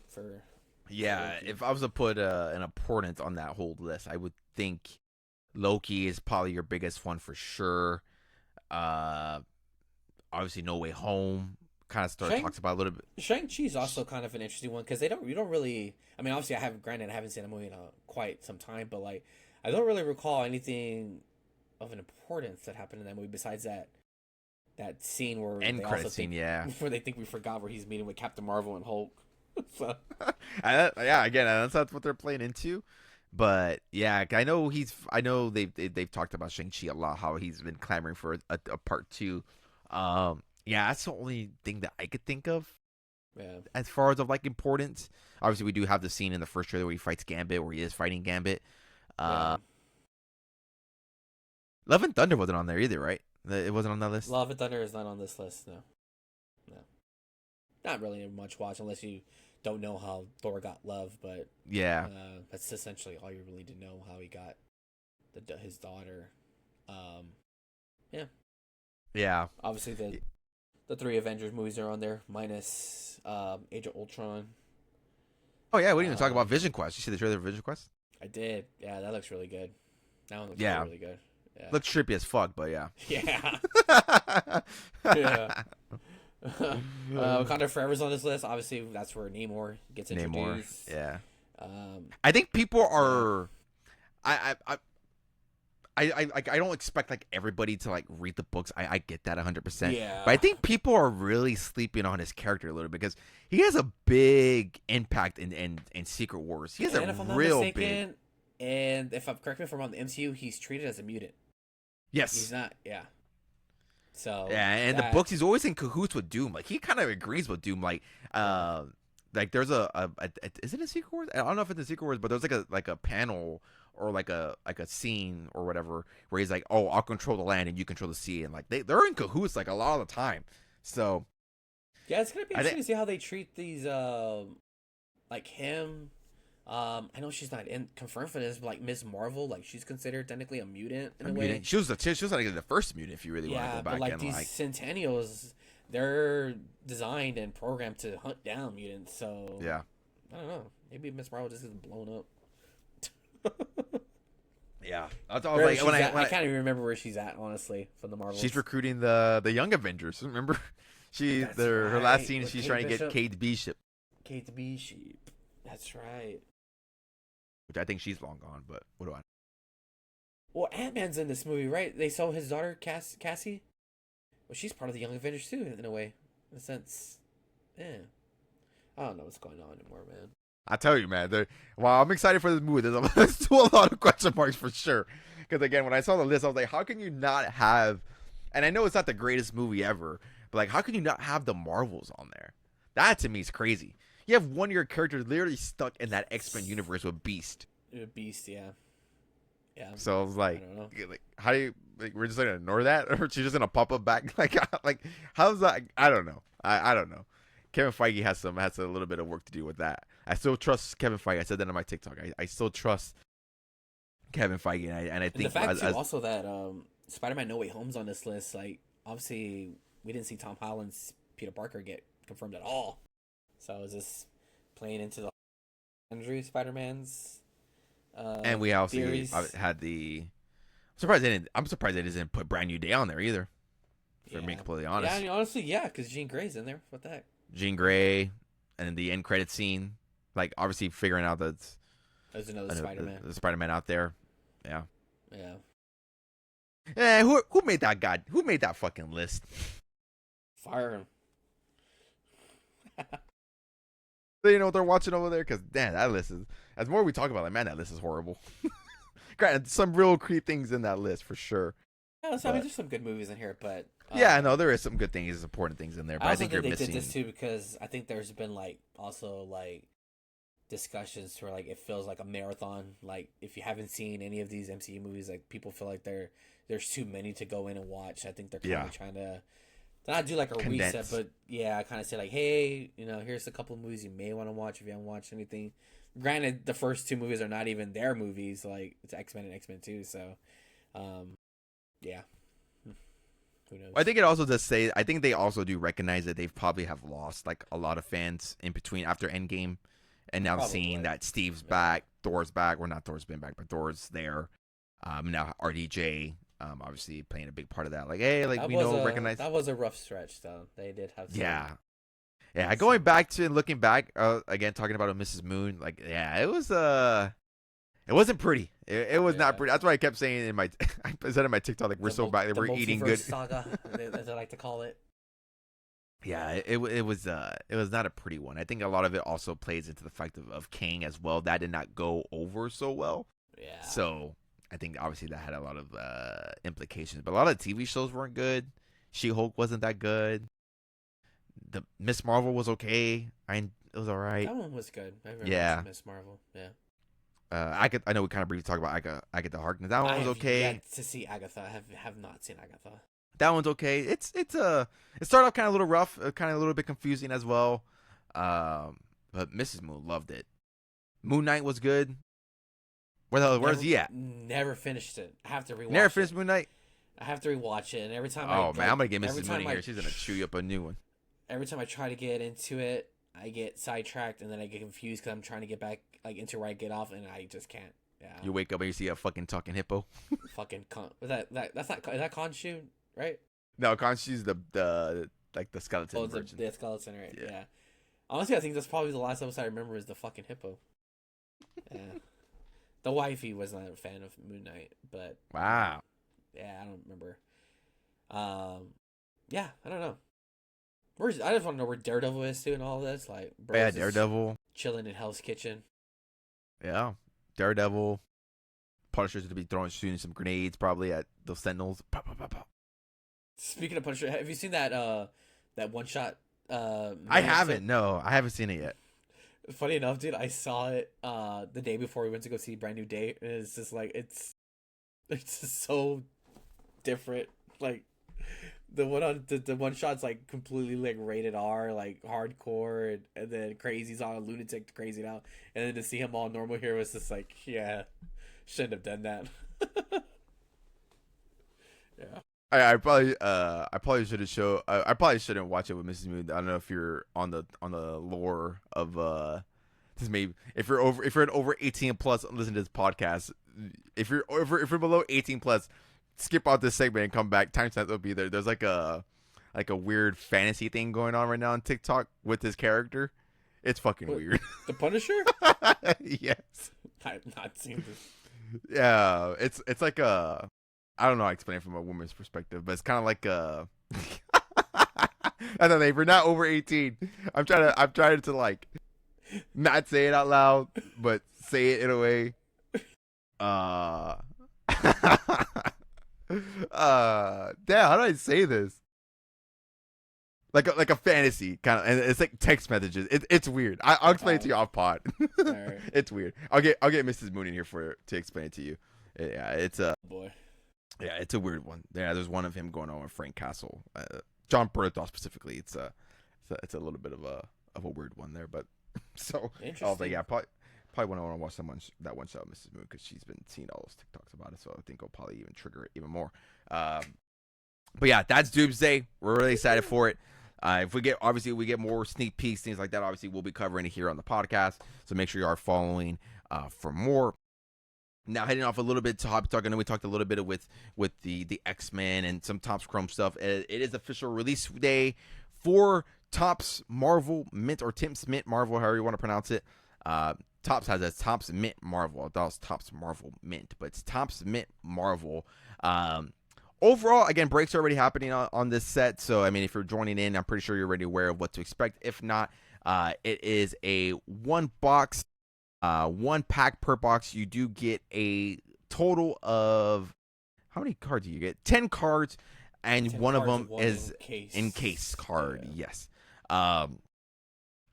for. Yeah, Loki. if I was to put an importance on that whole list, I would think Loki is probably your biggest one for sure. Obviously, No Way Home kind of talks about a little bit. Shang-Chi's also kind of an interesting one because you don't really. I mean, obviously, I haven't seen a movie in quite some time, but like, I don't really recall anything of an importance that happened in that movie besides that scene where End they credit also scene, think, yeah. where they think we forgot where he's meeting with Captain Marvel and Hulk. So Yeah, again, that's what they're playing into. But yeah, I know they've talked about Shang-Chi a lot, how he's been clamoring for a part 2. Yeah, that's the only thing that I could think of. yeah, As far as of like importance, obviously we do have the scene in the first trailer where he fights Gambit, where he is fighting Gambit. yeah. Love and Thunder wasn't on there either, right? It wasn't on that list. Love and Thunder is not on this list. No, not really much watch unless you don't know how Thor got love, but Yeah, that's essentially all you really need to know how he got his daughter. Yeah. yeah. Obviously, the 3 Avengers movies are on there, minus Age of Ultron. Oh yeah, we didn't even talk about Vision Quest. You see the trailer for Vision Quest? I did. Yeah, that looks really good. That one looks really good. Yeah. Looks trippy as fuck, but yeah. Yeah. Yeah. Wakanda Forever's on this list. Obviously, that's where Namor gets introduced. Yeah. Um, I think people are. I don't expect like everybody to like read the books. I get that 100%. Yeah. But I think people are really sleeping on his character a little bit because he has a big impact in Secret Wars. He has and a if I'm not real mistaken, big. and if I'm correct me if I'm wrong, the MCU, he's treated as a mutant. Yes. He's not. Yeah. So Yeah, and the books he's always in cahoots with Doom. Like he kind of agrees with Doom. Like there's a is it a Secret Wars? I don't know if it's a Secret Wars, but there's like a panel or like a scene or whatever where he's like, "Oh, I'll control the land and you control the sea," and like they're in cahoots like a lot of the time. So yeah, it's gonna be interesting to see how they treat these like him. I know she's not confirmed for this, but like Ms. Marvel, like she's considered technically a mutant in a way. She was like the first mutant if you really want to go back. But like and these Centennials, they're designed and programmed to hunt down mutants. So yeah, I don't know. Maybe Ms. Marvel just gets blown up. Yeah, that's all. Like I can't even remember where she's at, honestly, from the Marvels. She's recruiting the Young Avengers. Remember, her last scene. She's trying to get Kate Bishop. Kate Bishop. That's right. Which I think she's long gone, but what do I? Well, Ant-Man's in this movie, right? They saw his daughter Cassie. Well, she's part of the Young Avengers too, in a way, in a sense. Yeah. I don't know what's going on anymore, man. I tell you, man. Wow, I'm excited for this movie. There's still a lot of question marks for sure. Because again, when I saw the list, I was like, how can you not have? And I know it's not the greatest movie ever, but like, how can you not have the Marvels on there? That to me is crazy. You have one of your characters literally stuck in that X-Men universe with Beast. Beast, yeah. Yeah. So I was like, I don't know. how do you? Like, we're just gonna ignore that, or she's just gonna pop up back? Like how's that? I don't know. I don't know. Kevin Feige has a little bit of work to do with that. I still trust Kevin Feige. I said that on my TikTok. I still trust Kevin Feige, and I think the fact too, also that Spider-Man No Way Home's on this list. Like, obviously, we didn't see Tom Holland's Peter Parker get confirmed at all. So is this playing into the Andrew Spider-Man's? And we also had the. I'm surprised they didn't put Brand New Day on there either. For being completely honest. Yeah, I mean, honestly, yeah, because Jean Grey's in there. What the heck? Jean Grey, and then the end credit scene, like obviously figuring out that there's another Spider-Man. The Spider-Man out there. Yeah. Yeah. Yeah. Who made that guy? Who made that fucking list? Fire him. You know what they're watching over there? Because damn, that list is. As more we talk about, like, man, that list is horrible. Granted, some real creep things in that list for sure. Yeah, so, I mean, there's some good movies in here, but yeah, I know there is some good things, important things in there. But I think you're missing. They did this too because I think there's been like also like discussions where like it feels like a marathon. Like if you haven't seen any of these MCU movies, like people feel like there's too many to go in and watch. I think they're kind of trying to not do like a reset, but yeah, kind of say like, hey, here's a couple of movies you may want to watch if you haven't watched anything. Granted, the first 2 movies are not even their movies. Like it's X-Men and X-Men 2, so yeah. Who knows? I think it also does say. I think they also do recognize that they probably have lost like a lot of fans in between after Endgame, and now seeing that Steve's back, Thor's back. Well, not Thor's been back, but Thor's there. Now RDJ, obviously playing a big part of that. Like, hey, like recognize that was a rough stretch though. They did have some Yeah, going back to looking back again, talking about Mrs. Moon, like yeah, it was it wasn't pretty. It was not pretty. That's why I kept saying in my I said in my TikTok like we're so back that we're eating good. Saga, as I like to call it. Yeah, it was not a pretty one. I think a lot of it also plays into the fact of Kang as well. That did not go over so well. Yeah. So I think obviously that had a lot of implications. But a lot of TV shows weren't good. She-Hulk wasn't that good. The Miss Marvel was okay. It was all right. That one was good. I remember Miss Marvel. Yeah. I know we kind of briefly talked about Agatha Harkness. That one was okay. I have yet to see Agatha. I have not seen Agatha. That one's okay. It started off kind of a little rough, kind of a little bit confusing as well. But Mrs. Moon loved it. Moon Knight was good. Where's he at? Never finished it. I have to rewatch. Never finished Moon Knight. I have to rewatch it, and every time. I'm gonna get Mrs. Moon in here. She's gonna chew you up a new one. Every time I try to get into it, I get sidetracked, and then I get confused because I'm trying to get back into where I get off, and I just can't. Yeah. You wake up and you see a fucking talking hippo. Fucking con. That's not. Is that Khonshu, right? No, Khonshu's the skeleton. Oh, the skeleton, right? Yeah. Honestly, I think that's probably the last episode I remember is the fucking hippo. Yeah. The wifey was not a fan of Moon Knight, but wow. Yeah, I don't remember. Yeah, I don't know. I just want to know where Daredevil is too and all this. Like, bro, yeah, Daredevil chilling in Hell's Kitchen. Yeah, Daredevil. Punisher's to be shooting some grenades probably at those Sentinels. Pop, pop, pop, pop. Speaking of Punisher, have you seen that one shot? I haven't. No, I haven't seen it yet. Funny enough, dude, I saw it the day before we went to go see Brand New Day, and it's just like it's just so different. Like the one shot's like completely like rated R, like hardcore, and then Crazy's all lunatic, crazy out, and then to see him all normal here was just like, yeah, shouldn't have done that. Yeah. I probably should have show. I probably shouldn't watch it with Mrs. Moon. I don't know if you're on the lore of this. Maybe if you're over 18 plus, listen to this podcast. If you're below 18 plus, skip out this segment and come back. Timestamps will be there. There's like a weird fantasy thing going on right now on TikTok with this character. It's fucking weird. The Punisher? Yes. I've not seen this. Yeah, it's like a. I don't know how to explain it from a woman's perspective, but it's kind of like a. I don't know. If you're not over 18, I'm trying to like not say it out loud, but say it in a way. Damn, how do I say this? Like a fantasy kind of, and it's like text messages. It's weird. I'll explain it to you off pod. Right. It's weird. I'll get Mrs. Moon in here to explain it to you. Yeah, it's a boy. Yeah, it's a weird one. Yeah, there's one of him going on with Frank Castle, John Bernthal specifically. It's a little bit of a weird one there, but so I was like, yeah, probably when I want to watch that one shot, Mrs. Moon, because she's been seeing all those TikToks about it, so I think I'll probably even trigger it even more. But yeah, that's Doomsday. We're really excited for it. If we get more sneak peeks, things like that, obviously we'll be covering it here on the podcast. So make sure you are following for more. Now heading off a little bit to Hobby Talk. I know we talked a little bit with the X-Men and some Topps Chrome stuff. It is official release day for Topps Marvel Mint, or Tim's Mint Marvel, however you want to pronounce it. Topps has a Topps Mint Marvel. I thought it was Topps Marvel Mint, but it's Topps Mint Marvel. Overall, again, breaks are already happening on this set. So, I mean, if you're joining in, I'm pretty sure you're already aware of what to expect. If not, it is a one pack per box. You do get a total of, how many cards do you get? 10 cards, and one of them is in case card. Yeah. Yes.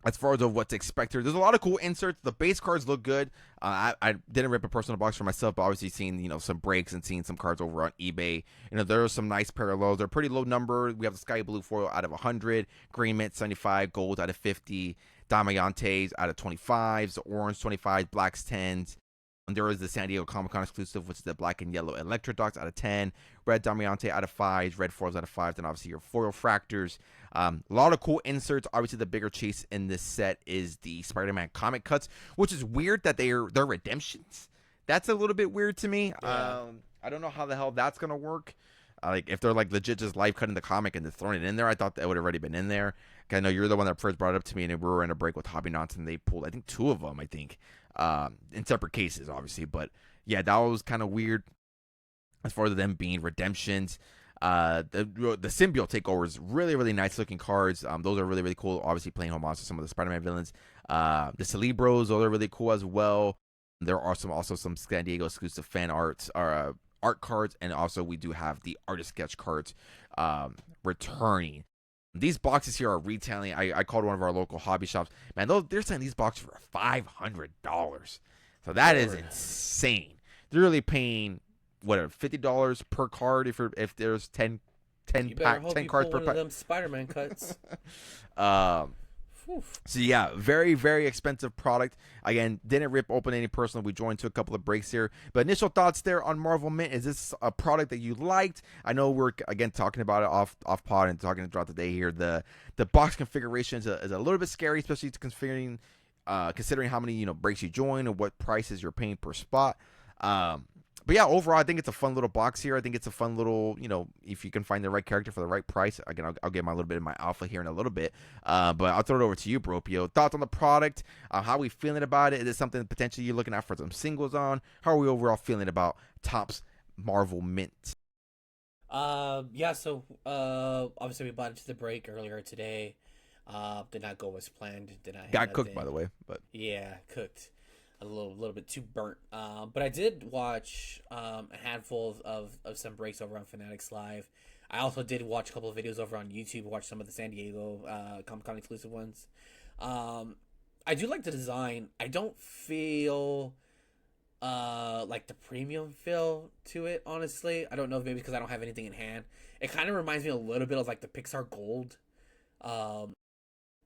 As far as what's expected, there's a lot of cool inserts. The base cards look good. I didn't rip a personal box for myself, but obviously seeing some breaks and seeing some cards over on eBay. There are some nice parallels. They're pretty low number. We have the sky blue foil out of 100, green mint 75, gold out of 50, Diamantes out of 25s, orange 25, blacks 10s. And there is the San Diego Comic-Con exclusive, which is the black and yellow Electrodox out of 10, red Diamante out of 5s, red foils out of 5s, and obviously your foil fractors. A lot of cool inserts. Obviously, the bigger chase in this set is the Spider-Man comic cuts, which is weird that they're redemptions. That's a little bit weird to me. Yeah. I don't know how the hell that's going to work. Like if they're like legit just live cutting the comic and just throwing it in there, I thought that would have already been in there. 'Cause I know you're the one that first brought it up to me, and we were in a break with Hobby Knots, and they pulled I think 2 of them, I think, in separate cases, obviously. But yeah, that was kind of weird as far as them being redemptions. The symbiote takeovers, really, really nice looking cards. Those are really, really cool. Obviously, playing homage to some of the Spider-Man villains. The Cerebros, those are really cool as well. There are also some San Diego exclusive fan arts, art cards, and also we do have the artist sketch cards returning. These boxes here are retailing. I called one of our local hobby shops. Man, they're selling these boxes for $500. So that is insane. They're really paying whatever $50 per card if there's 10 You better hope 10 you cards pull per one of pack. them Spider-Man cuts. So yeah, very, very expensive product. Again, didn't rip open any personal. We joined to a couple of breaks here. But initial thoughts there on Marvel Mint. Is this a product that you liked? I know we're again talking about it off pod and talking throughout the day here. The box configuration is a little bit scary, especially considering how many breaks you join and what prices you're paying per spot. But yeah, overall, I think it's a fun little box here. I think it's a fun little, if you can find the right character for the right price. Again, I'll get my little bit of my alpha here in a little bit. But I'll throw it over to you, Bropio. Thoughts on the product? How are we feeling about it? Is it something potentially you're looking at for some singles on? How are we overall feeling about Topps Marvel Mint? Yeah, so obviously we bought into the break earlier today. Did not go as planned. Did not Got cooked, by the way. But yeah, cooked. A little bit too burnt. But I did watch a handful of some breaks over on Fanatics Live. I also did watch a couple of videos over on YouTube. Watch some of the San Diego Comic-Con exclusive ones. I do like the design. I don't feel like the premium feel to it, honestly. I don't know if maybe because I don't have anything in hand. It kind of reminds me a little bit of like the Pixar Gold.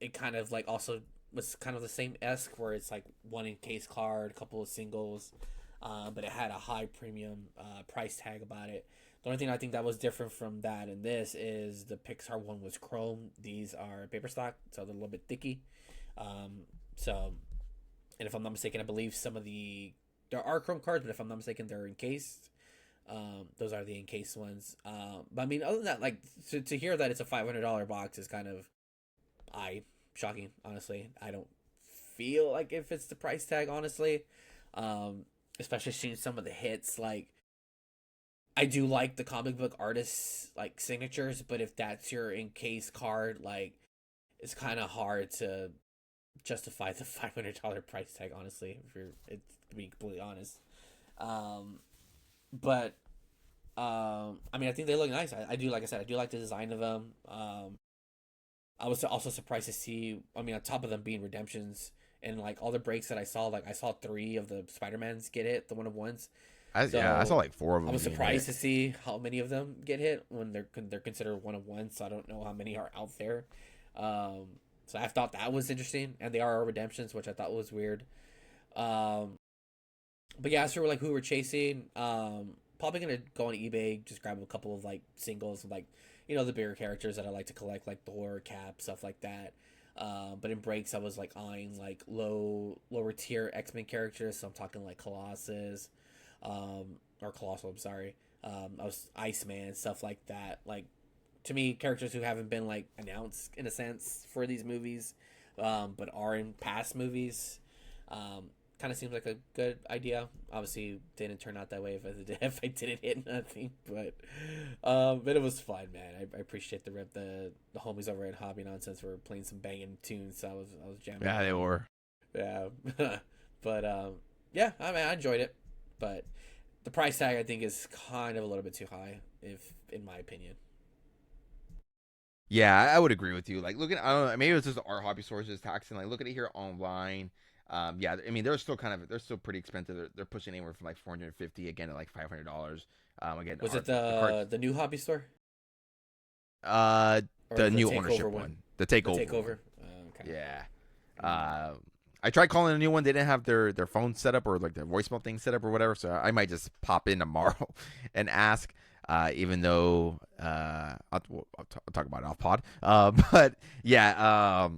It kind of like also was kind of the same esque where it's like one in case card, a couple of singles, but it had a high premium price tag about it. The only thing I think that was different from that and this is the Pixar one was chrome. These are paper stock, so they're a little bit thicky. So, and if I'm not mistaken, I believe some of there are chrome cards, but if I'm not mistaken, they're encased. Those are the encased ones. But I mean, other than that, like to hear that it's a $500 box is kind of shocking, honestly. I don't feel like if it's the price tag, honestly. Especially seeing some of the hits. Like, I do like the comic book artists like signatures, but if that's your encased card, like, it's kind of hard to justify the $500 price tag, honestly, to be completely honest. But I mean, I think they look nice. I do, like I said, I do like the design of them. I was also surprised to see, I mean, on top of them being redemptions and like all the breaks that I saw, like I saw 3 of the Spider-Mans get hit, the 1-of-1s. I saw like 4 of them. I was surprised to see how many of them get hit when they're considered 1-of-1, so I don't know how many are out there. So I thought that was interesting, and they are redemptions, which I thought was weird. But yeah, as for like who we're chasing, probably gonna go on eBay, just grab a couple of like singles, like the bigger characters that I like to collect, like Thor, Cap, stuff like that. But in breaks, I was like eyeing like lower tier X-Men characters, so I'm talking like Colossus, or Colossal. I'm sorry. I was Iceman, stuff like that. Like, to me, characters who haven't been like announced in a sense for these movies, but are in past movies. Kind of seems like a good idea. Obviously, didn't turn out that way if I didn't hit nothing, but it was fun, man. I appreciate the homies over at Hobby Nonsense were playing some banging tunes, so I was jamming. Yeah, they were. Yeah, but yeah, I mean, I enjoyed it, but the price tag I think is kind of a little bit too high, in my opinion. Yeah, I would agree with you. Like, I don't know, maybe it was just our hobby sources taxing. Like, looking at it here online. Yeah, I mean, they're still pretty expensive. They're pushing anywhere from like $450 again at like $500. Again, Was it the new hobby store? The new ownership one, the takeover. The takeover. Okay. Yeah. I tried calling a new one. They didn't have their phone set up or like their voicemail thing set up or whatever. So I might just pop in tomorrow and ask. Even though I'll talk about it off pod. But yeah.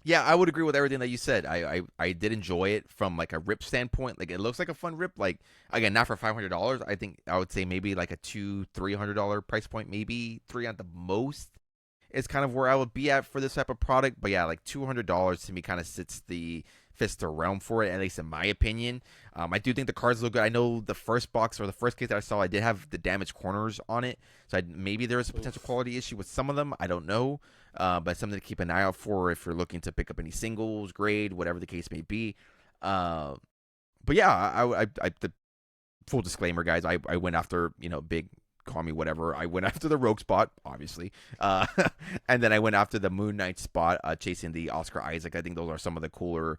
Yeah, I would agree with everything that you said. I did enjoy it from like a rip standpoint. Like it looks like a fun rip. Like again, not for $500. I think I would say maybe like a $200-300 price point, maybe three at the most. Is kind of where I would be at for this type of product. But yeah, like $200 to me kind of sits the Fister realm for it, at least in my opinion. I do think the cards look good. I know the first box or the first case that I saw, I did have the damaged corners on it, so maybe there is a potential quality issue with some of them. I don't know, but something to keep an eye out for if you're looking to pick up any singles, grade, whatever the case may be. But yeah, the full disclaimer, guys, I went after big. Call me whatever. I went after the Rogue spot, obviously, and then I went after the Moon Knight spot, chasing the Oscar Isaac. I think those are some of the cooler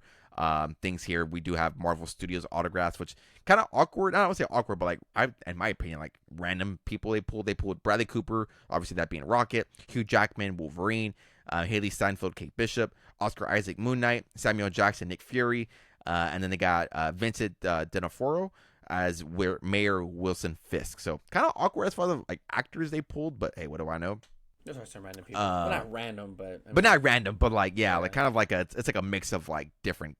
things here. We do have Marvel Studios autographs, which kind of awkward. I don't want to say awkward, but like in my opinion, like random people they pulled. They pulled Bradley Cooper, obviously that being Rocket, Hugh Jackman, Wolverine, Haley Steinfeld, Kate Bishop, Oscar Isaac, Moon Knight, Samuel Jackson, Nick Fury, and then they got Vincent D'Onofrio as Mayor Wilson Fisk. So kind of awkward as far as like actors they pulled, but hey, what do I know? Those are some random people. Well, not random, but but not random, but like yeah, like kind of like it's like a mix of like different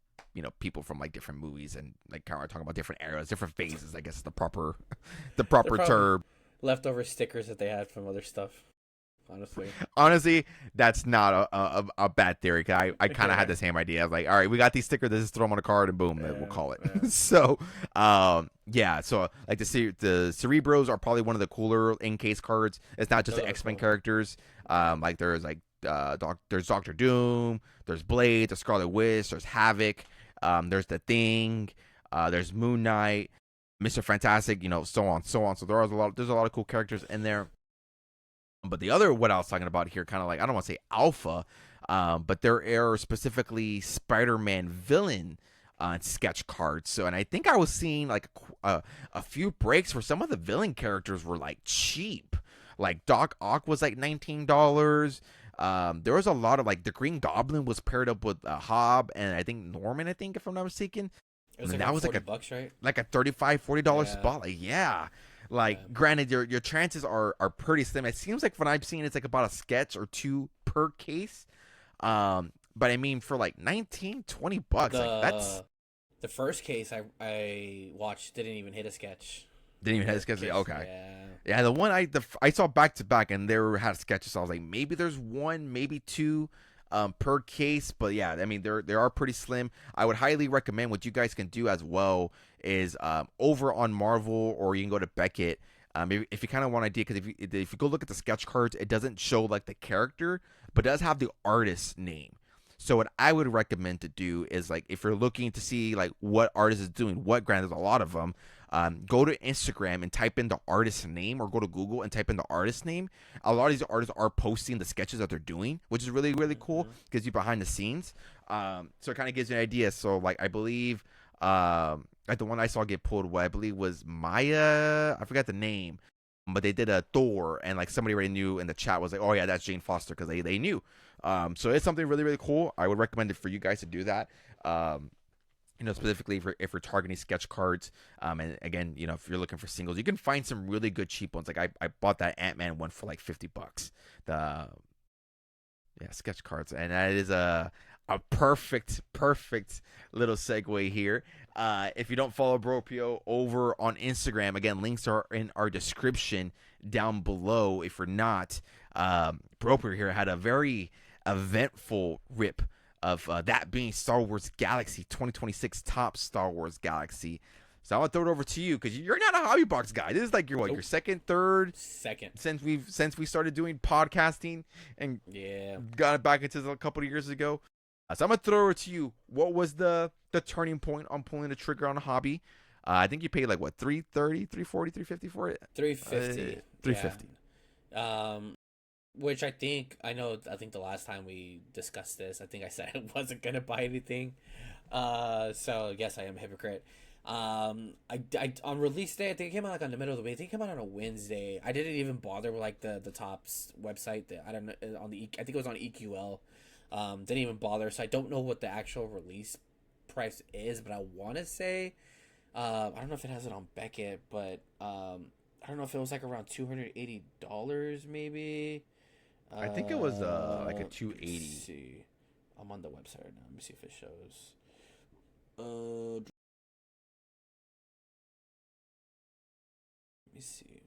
people from like different movies and like kind of talking about different eras, different phases. I guess is the proper term. Leftover stickers that they had from other stuff. Honestly, that's not a bad theory. Cause I kind of had the same idea. I was like, all right, we got these stickers. Let's just throw them on a card and boom, we'll call it. Yeah. So, yeah. So like the Cerebros are probably one of the cooler in case cards. It's not just the X-Men characters. Like there's like there's Doctor Doom, there's Blade, there's Scarlet Witch, there's Havoc, there's the Thing, there's Moon Knight, Mr. Fantastic, so on. So there's a lot of cool characters in there. But the other, what I was talking about here, kind of like, I don't want to say alpha, but there are specifically Spider-Man villain sketch cards. So, and I think I was seeing like a few breaks where some of the villain characters were like cheap. Like Doc Ock was like $19. There was a lot of like the Green Goblin was paired up with Hob and I think Norman, if I'm not mistaken. It was like that was like $40, right? Like a $35-40 spot. Like, yeah. Like, granted, your chances are pretty slim. It seems like when I've seen it's like about a sketch or two per case. But I mean, for like $19-20, like that's the first case I watched didn't even hit a sketch. Didn't even hit a sketch. Okay. Yeah. The one I saw back to back and there had sketches. So I was like, maybe there's one, maybe two. Per case, but yeah, I mean they are pretty slim. I would highly recommend what you guys can do as well is over on Marvel or you can go to Beckett. If you kind of want an idea, because if you go look at the sketch cards, it doesn't show like the character, but does have the artist's name. So what I would recommend to do is like if you're looking to see like what artist is doing what, granted there's a lot of them. Go to Instagram and type in the artist's name or go to Google and type in the artist's name. A lot of these artists are posting the sketches that they're doing, which is really, really cool. Gives you behind the scenes. So it kind of gives you an idea. So like I believe like the one I saw get pulled, what I believe was Maya. I forgot the name. But they did a Thor and like somebody already knew in the chat was like, oh yeah, that's Jane Foster because they knew. So it's something really, really cool. I would recommend it for you guys to do that. Specifically if you're targeting sketch cards. And again, if you're looking for singles, you can find some really good cheap ones. Like I bought that Ant-Man one for like $50. Sketch cards. And that is a perfect little segue here. If you don't follow Bropio over on Instagram, again, links are in our description down below. If you're not, Bropio here had a very eventful rip of that being Star Wars Galaxy 2026 top Star Wars Galaxy. So I'll throw it over to you because you're not a hobby box guy. This is like your second since we started doing podcasting and got it back into a couple of years ago. So I'm gonna throw it over to you. What was the turning point on pulling the trigger on a hobby? I think you paid like what, $330, $340, $350 for it. $350. $350. Which I think the last time we discussed this, I think I said I wasn't gonna buy anything. So yes, I am a hypocrite. I on release day, I think it came out like on the middle of the week. I think it came out on a Wednesday. I didn't even bother with like the Topps website. That I don't know I think it was on EQL. Didn't even bother. So I don't know what the actual release price is, but I want to say, I don't know if it has it on Beckett, but I don't know if it was like around $280 maybe. I think it was like a $280. See. I'm on the website right now. Let me see if it shows. Let me see.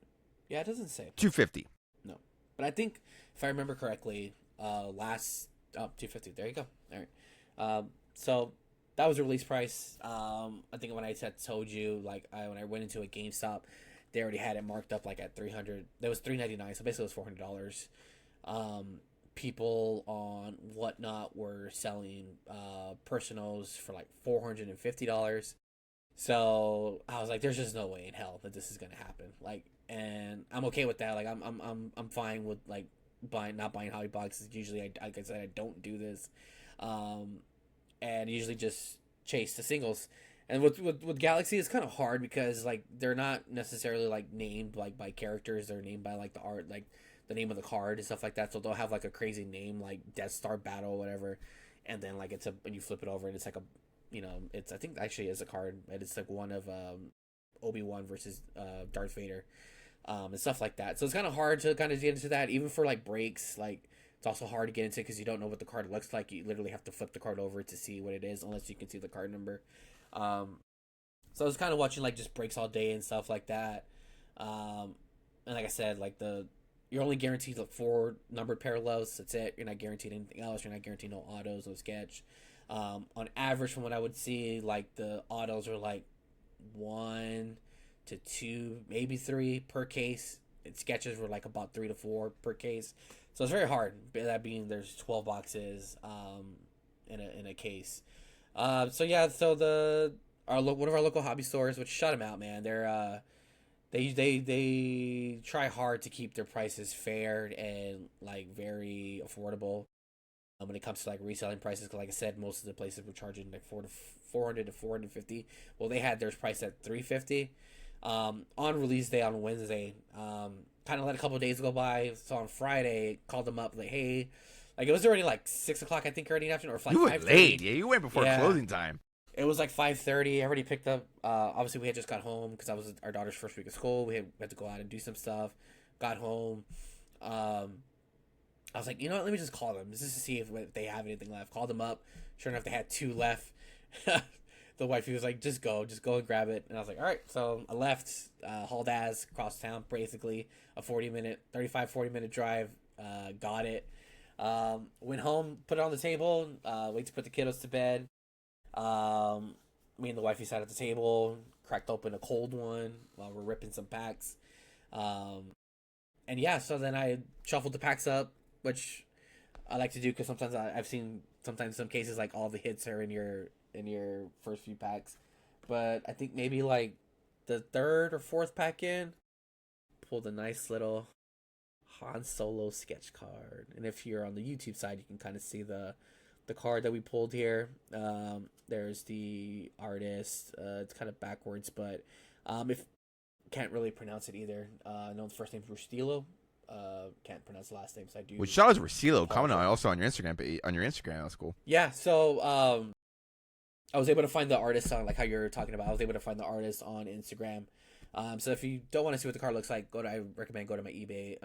Yeah, it doesn't say. $250. No, but I think if I remember correctly, last 250. There you go. All right. So that was the release price. I think when I told you, like, when I went into a GameStop, they already had it marked up like at 300. That was $399. So basically, it was $400. People on Whatnot were selling personals for like $450. So I was like, "There's just no way in hell that this is gonna happen." Like, and I'm okay with that. Like, I'm fine with like not buying hobby boxes. Usually, like I said, I don't do this, and usually just chase the singles. And with Galaxy, it's kind of hard because like they're not necessarily like named like by characters. They're named by like the art, like the name of the card and stuff like that. So they'll have like a crazy name like Death Star Battle or whatever, and then like when you flip it over and it's like a, it's, I think actually is a card, and it's like one of Obi-Wan versus Darth Vader, and stuff like that. So it's kind of hard to kind of get into that, even for like breaks. Like, it's also hard to get into because you don't know what the card looks like. You literally have to flip the card over to see what it is, unless you can see the card number. So I was kind of watching like just breaks all day and stuff like that. And like I said, like you're only guaranteed like 4 numbered parallels. That's it. You're not guaranteed anything else. You're not guaranteed no autos, no sketch. On average, from what I would see, like the autos are like 1 to 2, maybe 3 per case. And sketches were like about 3 to 4 per case. So it's very hard. That being there's 12 boxes in a case. So yeah, so one of our local hobby stores, which shut them out, man. They try hard to keep their prices fair and like very affordable. When it comes to like reselling prices, because like I said, most of the places were charging like 400 to 450. Well, they had theirs priced at 350. On release day on Wednesday, kind of let a couple of days go by. So on Friday, called them up like, hey, like it was already like 6 o'clock, I think, already in the afternoon, or like You were 5:30. late. Yeah, you went before Yeah. closing time. It was like 5:30. I already picked up. Obviously, we had just got home because I was our daughter's first week of school. We had to go out and do some stuff. Got home. I was like, you know what? Let me just call them just to see if they have anything left. Called them up. Sure enough, they had 2 left. The wifey was like, just go and grab it. And I was like, all right. So I left, hauled ass across town, basically a 40 minute drive. Got it. Went home, put it on the table. Wait to put the kiddos to bed. Me and the wifey sat at the table, cracked open a cold one while we're ripping some packs. And yeah, so then I shuffled the packs up, which I like to do because sometimes I've seen some cases like all the hits are in your first few packs, but I think maybe like the 3rd or 4th pack in, pulled a nice little Han Solo sketch card. And if you're on the YouTube side, you can kind of see the card that we pulled here. There's the artist. It's kind of backwards, but if can't really pronounce it either. I know the first name's Rustilo. Can't pronounce the last name, so I do. Which shout out to Racilo coming on also on your Instagram. That's cool. Yeah, so I was able to find the artist on, like how you're talking about. I was able to find the artist on Instagram. So if you don't want to see what the card looks like, I recommend go to my eBay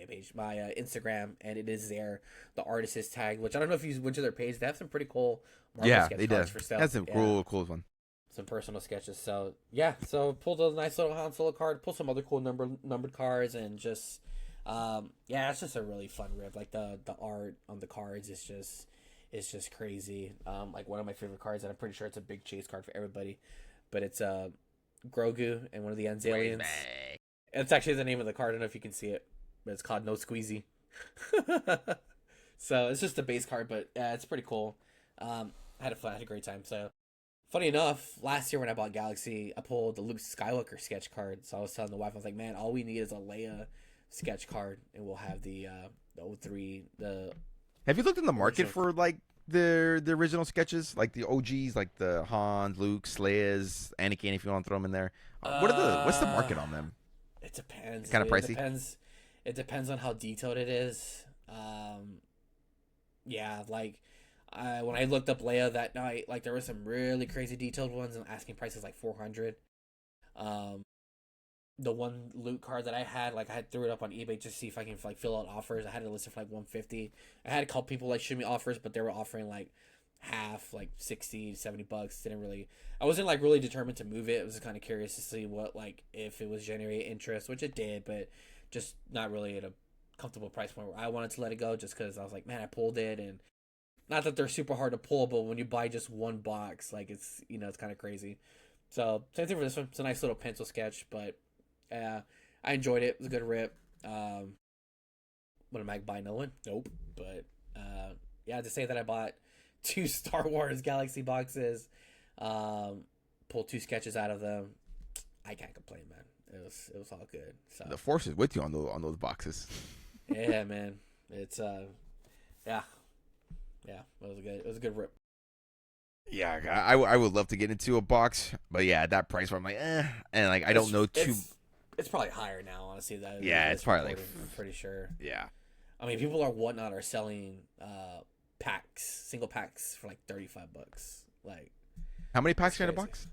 page, my Instagram, and it is there. The artist is tagged, which I don't know if you went to their page. They have some pretty cool Marvel sketch they cards do. for sale. That's a cool one. Some personal sketches. So yeah, so pulled a nice little Han Solo card, pulled some other cool numbered cards, and just yeah, it's just a really fun rip. Like the art on the cards is just crazy. Like one of my favorite cards, and I'm pretty sure it's a big chase card for everybody, but it's Grogu and one of the Ends aliens. It's actually the name of the card. I don't know if you can see it, but it's called No Squeezy. So it's just a base card, but yeah, it's pretty cool. I had a great time. So funny enough, last year when I bought Galaxy, I pulled the Luke Skywalker sketch card. So I was telling the wife, I was like, man, all we need is a Leia sketch card, and we'll have the 03. Have you looked in the market original for like the original sketches, like the OGs, like the Han, Luke, Leia's, Anakin, if you want to throw them in there? What's the market on them? It depends. Kind of pricey. It depends on how detailed it is. Yeah, like when I looked up Leia that night, like there were some really crazy detailed ones, and asking prices like 400. the one loot card that I had, like I had threw it up on eBay just to see if I can like fill out offers. I had it listed for like 150. I had a couple people like shoot me offers, but they were offering like half, like 60 to 70 bucks. Didn't really, I wasn't like really determined to move it. I was just kind of curious to see what, like, if it was generate interest, which it did, but just not really at a comfortable price point where I wanted to let it go, just because I was like, man, I pulled it. And not that they're super hard to pull, but when you buy just one box, like, it's, it's kind of crazy. So same thing for this one. It's a nice little pencil sketch, but I enjoyed it. It was a good rip. Would I buy no one? Nope. But yeah, to say that I bought 2 Star Wars Galaxy boxes, pulled 2 sketches out of them, I can't complain, man. It was all good. So The force is with you on those boxes. yeah, man. It's yeah. It was a good rip. Yeah, I would love to get into a box, but yeah, at that price where I'm like, and like I don't know too. It's probably higher now, honestly. That Yeah, it's probably like, I'm pretty sure. Yeah. I mean, people are selling packs, single packs for like $35. Like, How many packs are in a box?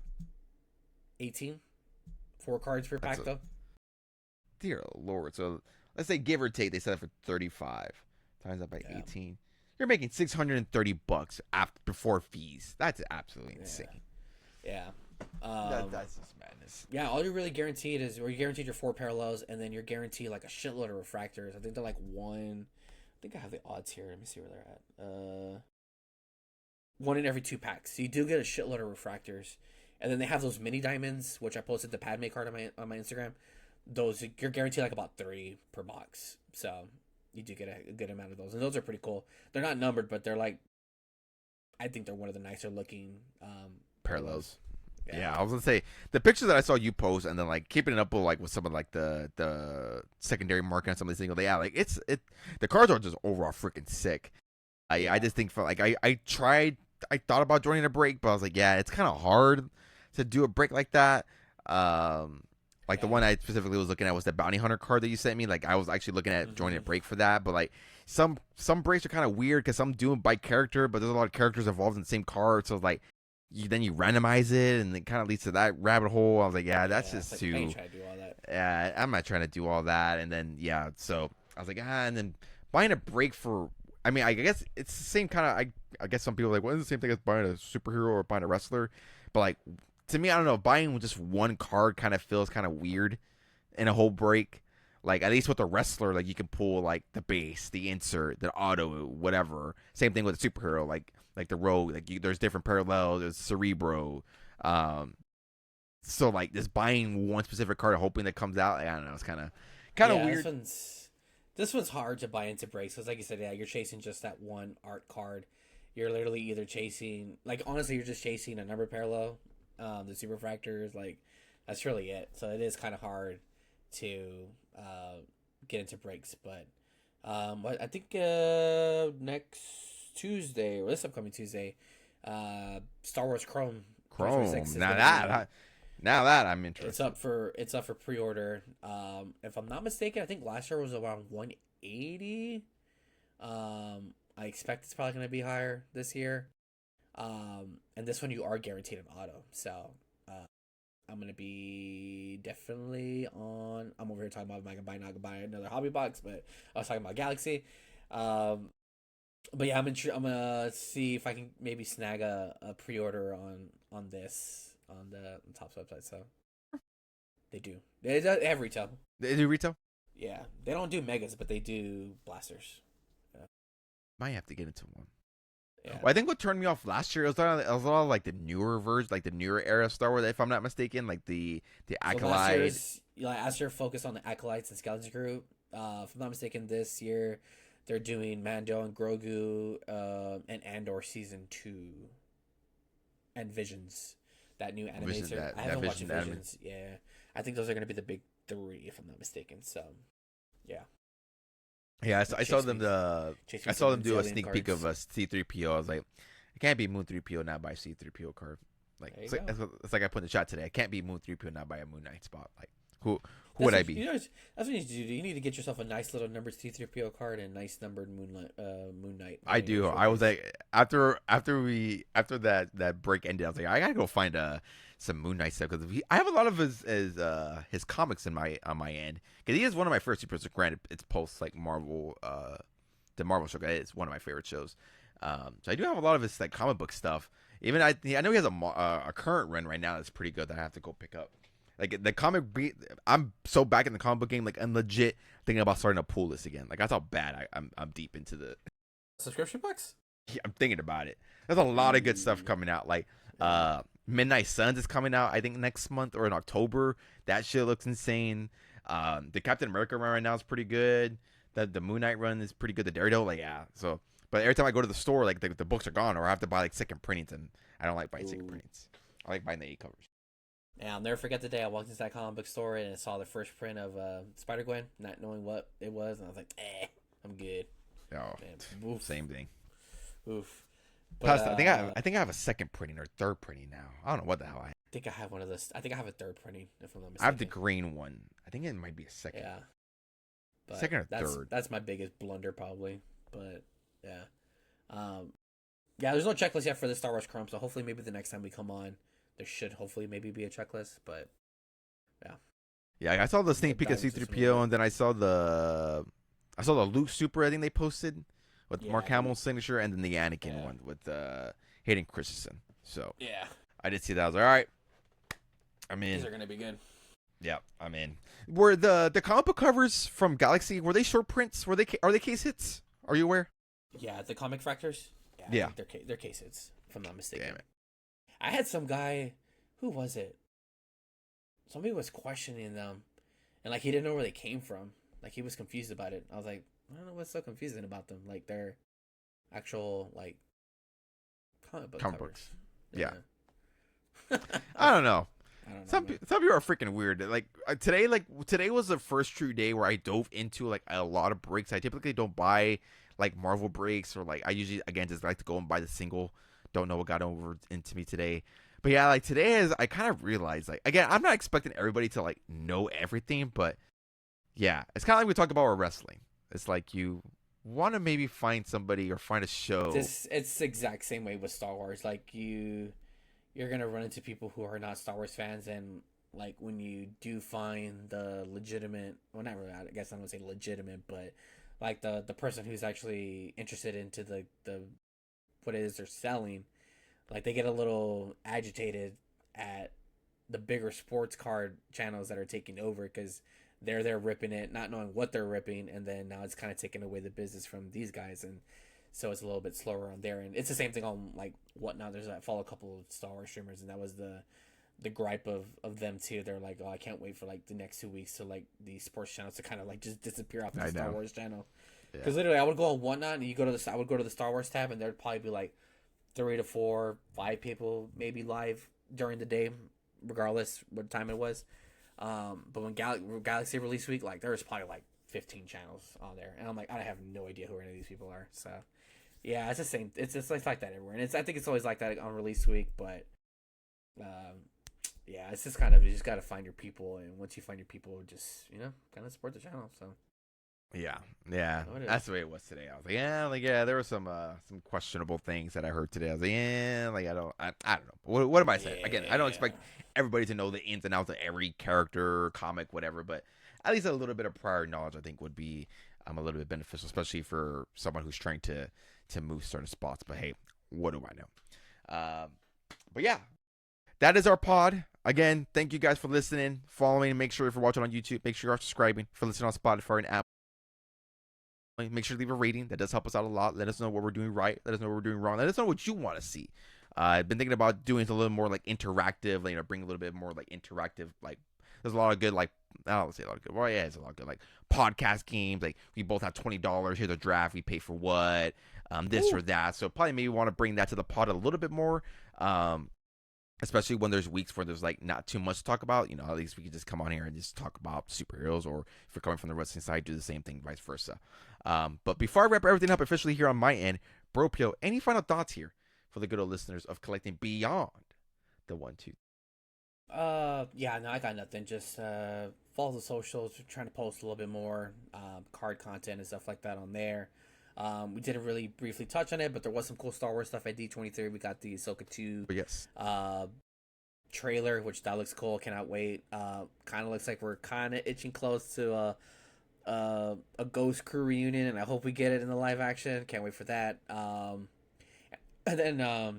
18. 4 cards per pack, though. Dear Lord. So let's say give or take, they set it for 35 times that by 18. You're making $630 before fees. That's absolutely insane. Yeah. That's just madness. Yeah, all you're really guaranteed is, or you're guaranteed your 4 parallels, and then you're guaranteed like a shitload of refractors. I think they're like one. I think I have the odds here. Let me see where they're at. 1 in every 2 packs. So you do get a shitload of refractors, and then they have those mini diamonds, which I posted the Padme card on my Instagram. Those you're guaranteed like about 3 per box. So you do get a good amount of those, and those are pretty cool. They're not numbered, but they're like, I think they're one of the nicer looking parallels. Yeah, I was gonna say the pictures that I saw you post, and then like keeping it up with like with some of like the secondary market on some of these things. Yeah, like the cards are just overall freaking sick. I just think for like I thought about joining a break, but I was like, yeah, it's kind of hard to do a break like that. The one I specifically was looking at was the bounty hunter card that you sent me. Like I was actually looking at joining a break for that, but like some breaks are kind of weird because some do them by character, but there's a lot of characters involved in the same card, so like. Then you randomize it, and it kind of leads to that rabbit hole. I was like, yeah, that's just too. I ain't trying to do all that. Yeah, I'm not trying to do all that. And then so I was like, and then buying a break for. I mean, I guess it's the same kind of. I guess some people are like, well, it's the same thing as buying a superhero or buying a wrestler, but like to me, I don't know. Buying just one card kind of feels kind of weird in a whole break. Like at least with the wrestler, like you can pull like the base, the insert, the auto, whatever. Same thing with the superhero, like the rogue. Like there's different parallels. There's Cerebro. So like just buying one specific card, hoping that comes out. I don't know. It's kind of weird. This one's hard to buy into breaks because, like you said, you're chasing just that one art card. You're literally either chasing, like honestly, you're just chasing a number parallel, the super fractors. Like that's really it. So it is kind of hard to get into breaks, but I think next Tuesday or this upcoming Tuesday, Star Wars Chrome. Now that I'm interested. It's up for pre-order. If I'm not mistaken, I think last year was around 180. I expect it's probably going to be higher this year. And this one you are guaranteed an auto, so I'm gonna be definitely on. I'm over here talking about am I gonna buy another hobby box, but I was talking about Galaxy. But yeah, I'm gonna see if I can maybe snag a pre-order on this on the Topps website. So they have retail. They do retail. Yeah, they don't do megas, but they do blasters. Yeah. Might have to get into one. Yeah. Well, I think what turned me off last year was a lot of like the newer version, like the newer era of Star Wars, if I'm not mistaken, like the Acolyte. Last year focused on the Acolytes and Skeleton Crew. If I'm not mistaken, this year they're doing Mando and Grogu, and Andor season 2, and Visions, that new animator. I haven't watched Visions. Yeah, I think those are gonna be the big 3, if I'm not mistaken. So, yeah. Yeah, I saw them do a sneak peek of a C-3PO. I was like, I can't be Moon 3PO not buy a C-3PO card. Like it's like I put in the chat today. I can't be Moon 3PO not buy a Moon Knight spot. Like who would I be? That's what you need to do. You need to get yourself a nice little numbered C-3PO card and a nice numbered Moon Knight. I do. I was like after that break ended, I was like, I gotta go find some Moon Knight stuff because I have a lot of his comics in my on my end because he is one of my first superheroes. Granted, it's post like Marvel, the Marvel show. It's one of my favorite shows. So I do have a lot of his like comic book stuff. Even I know he has a current run right now that's pretty good that I have to go pick up. Like the I'm so back in the comic book game. Like I'm legit thinking about starting to pull this again. Like that's how bad I'm deep into the subscription box. Yeah, I'm thinking about it. There's a lot of good stuff coming out. Like Midnight Suns is coming out, I think next month or in October. That shit looks insane. The Captain America run right now is pretty good. The Moon Knight run is pretty good. The Daredevil, like so. But every time I go to the store, like the books are gone, or I have to buy like second printings, and I don't like buying second printings. I like buying the e-covers. Yeah, I'll never forget the day I walked into that comic book store and I saw the first print of Spider-Gwen, not knowing what it was, and I was like, I'm good. Oh, man, same thing. Oof. Plus, I think I have a second printing or third printing now. I don't know what the hell I have. I think I have one of those. I think I have a third printing, if I'm not mistaken. I have the green one. I think it might be a second. Yeah. But second or third. That's my biggest blunder, probably. But, yeah. Yeah, there's no checklist yet for the Star Wars Chrome, so hopefully maybe the next time we come on, there should hopefully maybe be a checklist, but, yeah. Yeah, I saw the sneak peek of C-3PO, and then I saw the Luke Super, I think they posted, with Mark Hamill's signature, and then the Anakin one with Hayden Christensen. So yeah, I did see that. I was like, all right, I'm in. These are gonna be good. Yeah, I'm in. Were the comic book covers from Galaxy, were they short prints? Are they case hits? Are you aware? Yeah, the comic fractors. Yeah. They're case hits, if I'm not mistaken. Damn it. I had some guy, who was it? Somebody was questioning them, and like he didn't know where they came from. Like he was confused about it. I was like, I don't know what's so confusing about them. Like they're actual like comic books. Yeah. I don't know. Some man. people are freaking weird. Like today was the first true day where I dove into like a lot of breaks. I typically don't buy like Marvel breaks, or like I usually again just like to go and buy the single. Don't know what got over into me today. But yeah, like today I kind of realized, like, again, I'm not expecting everybody to like know everything, but yeah, it's kind of like we talked about with wrestling. It's like you want to maybe find somebody or find a show. It's the exact same way with Star Wars. Like you're gonna run into people who are not Star Wars fans, and like when you do find the legitimate, well, not really, I guess I don't say legitimate, but like the person who's actually interested into the what it is they're selling, like they get a little agitated at the bigger sports card channels that are taking over because they're ripping it, not knowing what they're ripping, and then now it's kind of taking away the business from these guys, and so it's a little bit slower on there. And it's the same thing on like Whatnot. There's I follow a couple of Star Wars streamers, and that was the gripe of them too. They're like, oh, I can't wait for like the next 2 weeks to like the sports channels to kind of like just disappear off the Star Wars channel. Because literally, I would go on Whatnot, and I would go to the Star Wars tab, and there'd probably be like 3 to 4, 5 people maybe live during the day, regardless what time it was. But when Galaxy release week, like there was probably like 15 channels on there, and I'm like, I have no idea who any of these people are. So yeah, it's the same. It's like that everywhere, and I think it's always like that on release week. But yeah, it's just kind of, you just got to find your people, and once you find your people, just kind of support the channel. So. Yeah, that's the way it was today. I was like, there were some questionable things that I heard today. I was like, I don't know. What am I saying? Again, I don't expect everybody to know the ins and outs of every character, comic, whatever, but at least a little bit of prior knowledge, I think, would be a little bit beneficial, especially for someone who's trying to move certain spots. But hey, what do I know? But yeah, that is our pod. Again, thank you guys for listening, following. Make sure if you're watching on YouTube, make sure you're subscribing. For listening on Spotify and Apple, make sure to leave a rating. That does help us out a lot. Let us know what we're doing right. Let us know what we're doing wrong. Let us know what you want to see. I've been thinking about doing it a little more like interactive, bring a little bit more like interactive. Like there's a lot of good, like, I don't say a lot of good. Well, yeah, it's a lot of good, like podcast games. Like we both have $20. Here's a draft. We pay for what, this or that. So probably maybe want to bring that to the pod a little bit more. Especially when there's weeks where there's like not too much to talk about, at least we can just come on here and just talk about superheroes, or if you're coming from the wrestling side, do the same thing, vice versa. But before I wrap everything up officially here on my end, Bro Pio, any final thoughts here for the good old listeners of collecting beyond the 1, 2? Yeah, no, I got nothing. Just follow the socials. We're trying to post a little bit more card content and stuff like that on there. We didn't really briefly touch on it, but there was some cool Star Wars stuff at D23. We got the Ahsoka 2 Yes. trailer, which that looks cool. Cannot wait. Kind of looks like we're kind of itching close to a Ghost Crew reunion, and I hope we get it in the live action. Can't wait for that. And then I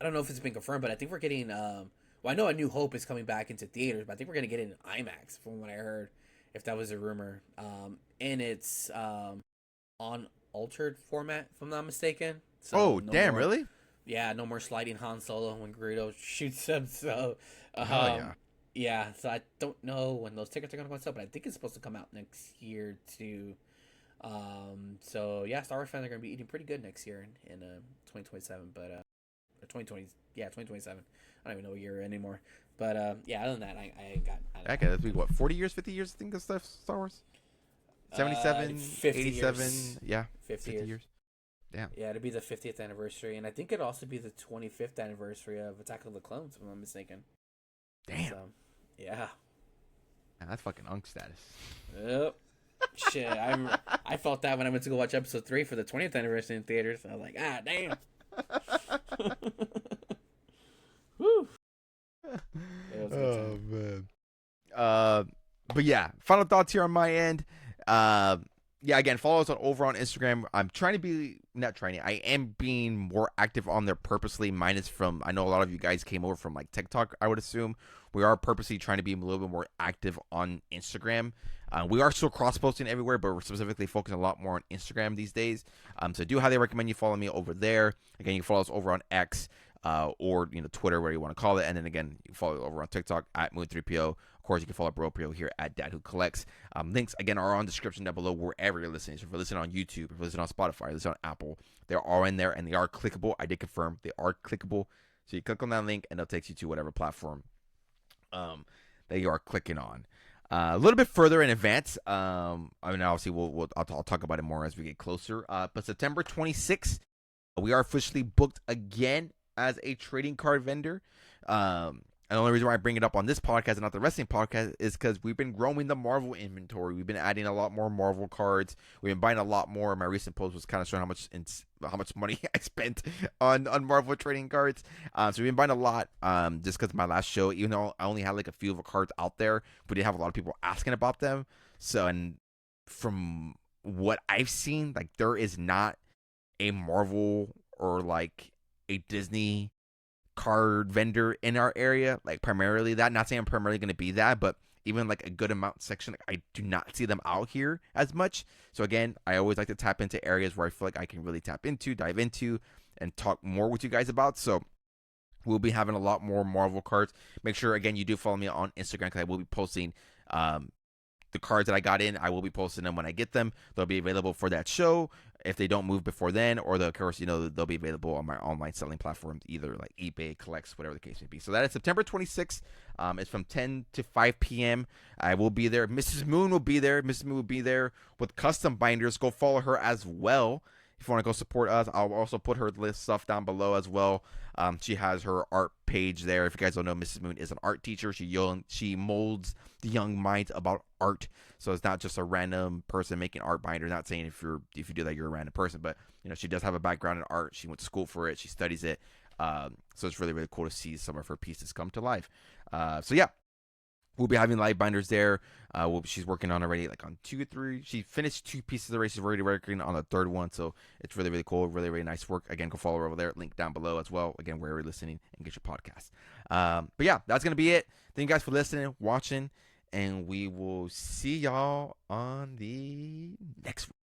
don't know if it's been confirmed, but I think we're getting. Well, I know A New Hope is coming back into theaters, but I think we're gonna get it in IMAX, from what I heard. If that was a rumor, and it's on altered format, if I'm not mistaken. So Oh, no damn, more, really? Yeah, no more sliding Han Solo when Greedo shoots him. So, Hell yeah. yeah. So I don't know when those tickets are gonna go on sale, but I think it's supposed to come out next year too. So yeah, Star Wars fans are gonna be eating pretty good next year in 2027, but 2020, yeah, 2027. I don't even know what year anymore. But yeah, other than that, I ain't got. Okay, that's what, 40 years, 50 years, I think, of stuff, Star Wars? 77, 50 87, years. yeah, 50 years. Damn. Yeah, it'd be the 50th anniversary, and I think it'd also be the 25th anniversary of Attack of the Clones, if I'm not mistaken. Damn. So, yeah. Man, that's fucking unk status. Yep. Shit, I felt that when I went to go watch episode 3 for the 20th anniversary in theaters. I was like, damn. Woo. It was a good time. Man. But yeah, final thoughts here on my end. Yeah, again, follow us over on Instagram. I'm trying to be I am being more active on there purposely. Minus from, I know a lot of you guys came over from like TikTok, I would assume. We are purposely trying to be a little bit more active on Instagram. We are still cross-posting everywhere, but we're specifically focusing a lot more on Instagram these days. So I do highly recommend you follow me over there. Again, you can follow us over on X, or Twitter, where you want to call it. And then again, you can follow over on TikTok at Moon3PO. Of course, you can follow Bro here at DadWhoCollects. Links, again, are on the description down below wherever you're listening. So if you're listening on YouTube, if you're listening on Spotify, if you're listening on Apple, they're all in there, and they are clickable. I did confirm they are clickable. So you click on that link, and it'll take you to whatever platform that you are clicking on. A little bit further in advance, I mean, obviously, I'll talk about it more as we get closer. But September 26th, we are officially booked again as a trading card vendor. And the only reason why I bring it up on this podcast and not the wrestling podcast is because we've been growing the Marvel inventory. We've been adding a lot more Marvel cards. We've been buying a lot more. My recent post was kind of showing how much money I spent on Marvel trading cards. So we've been buying a lot. Just because my last show, even though I only had like a few of the cards out there, we did have a lot of people asking about them. So, and from what I've seen, like there is not a Marvel or like a Disney card vendor in our area, like primarily that. Not saying I'm primarily going to be that, but even like a good amount section, like I do not see them out here as much. So again, I always like to tap into areas where I feel like I can really dive into, and talk more with you guys about. So we'll be having a lot more Marvel cards. Make sure, again, you do follow me on Instagram, because I will be posting the cards that I got in. I will be posting them when I get them. They'll be available for that show if they don't move before then, or of course, they'll be available on my online selling platforms, either like eBay, Collects, whatever the case may be. So that is September 26th. It's from 10 to 5 p.m. I will be there. Mrs. Moon will be there. Mrs. Moon will be there with custom binders. Go follow her as well if you want to go support us. I'll also put her list stuff down below as well. She has her art page there. If you guys don't know, Mrs. Moon is an art teacher. She molds the young minds about art. So it's not just a random person making art binders. Not saying if you do that, you're a random person, but she does have a background in art. She went to school for it. She studies it. So it's really, really cool to see some of her pieces come to life. So yeah, we'll be having live binders there. She's working on already, like on 2 or 3. She finished 2 pieces of the race. She's already working on the 3rd one. So it's really, really cool. Really, really nice work. Again, go follow her over there. Link down below as well. Again, wherever you're listening, and get your podcast. But yeah, that's going to be it. Thank you guys for listening, watching, and we will see y'all on the next one.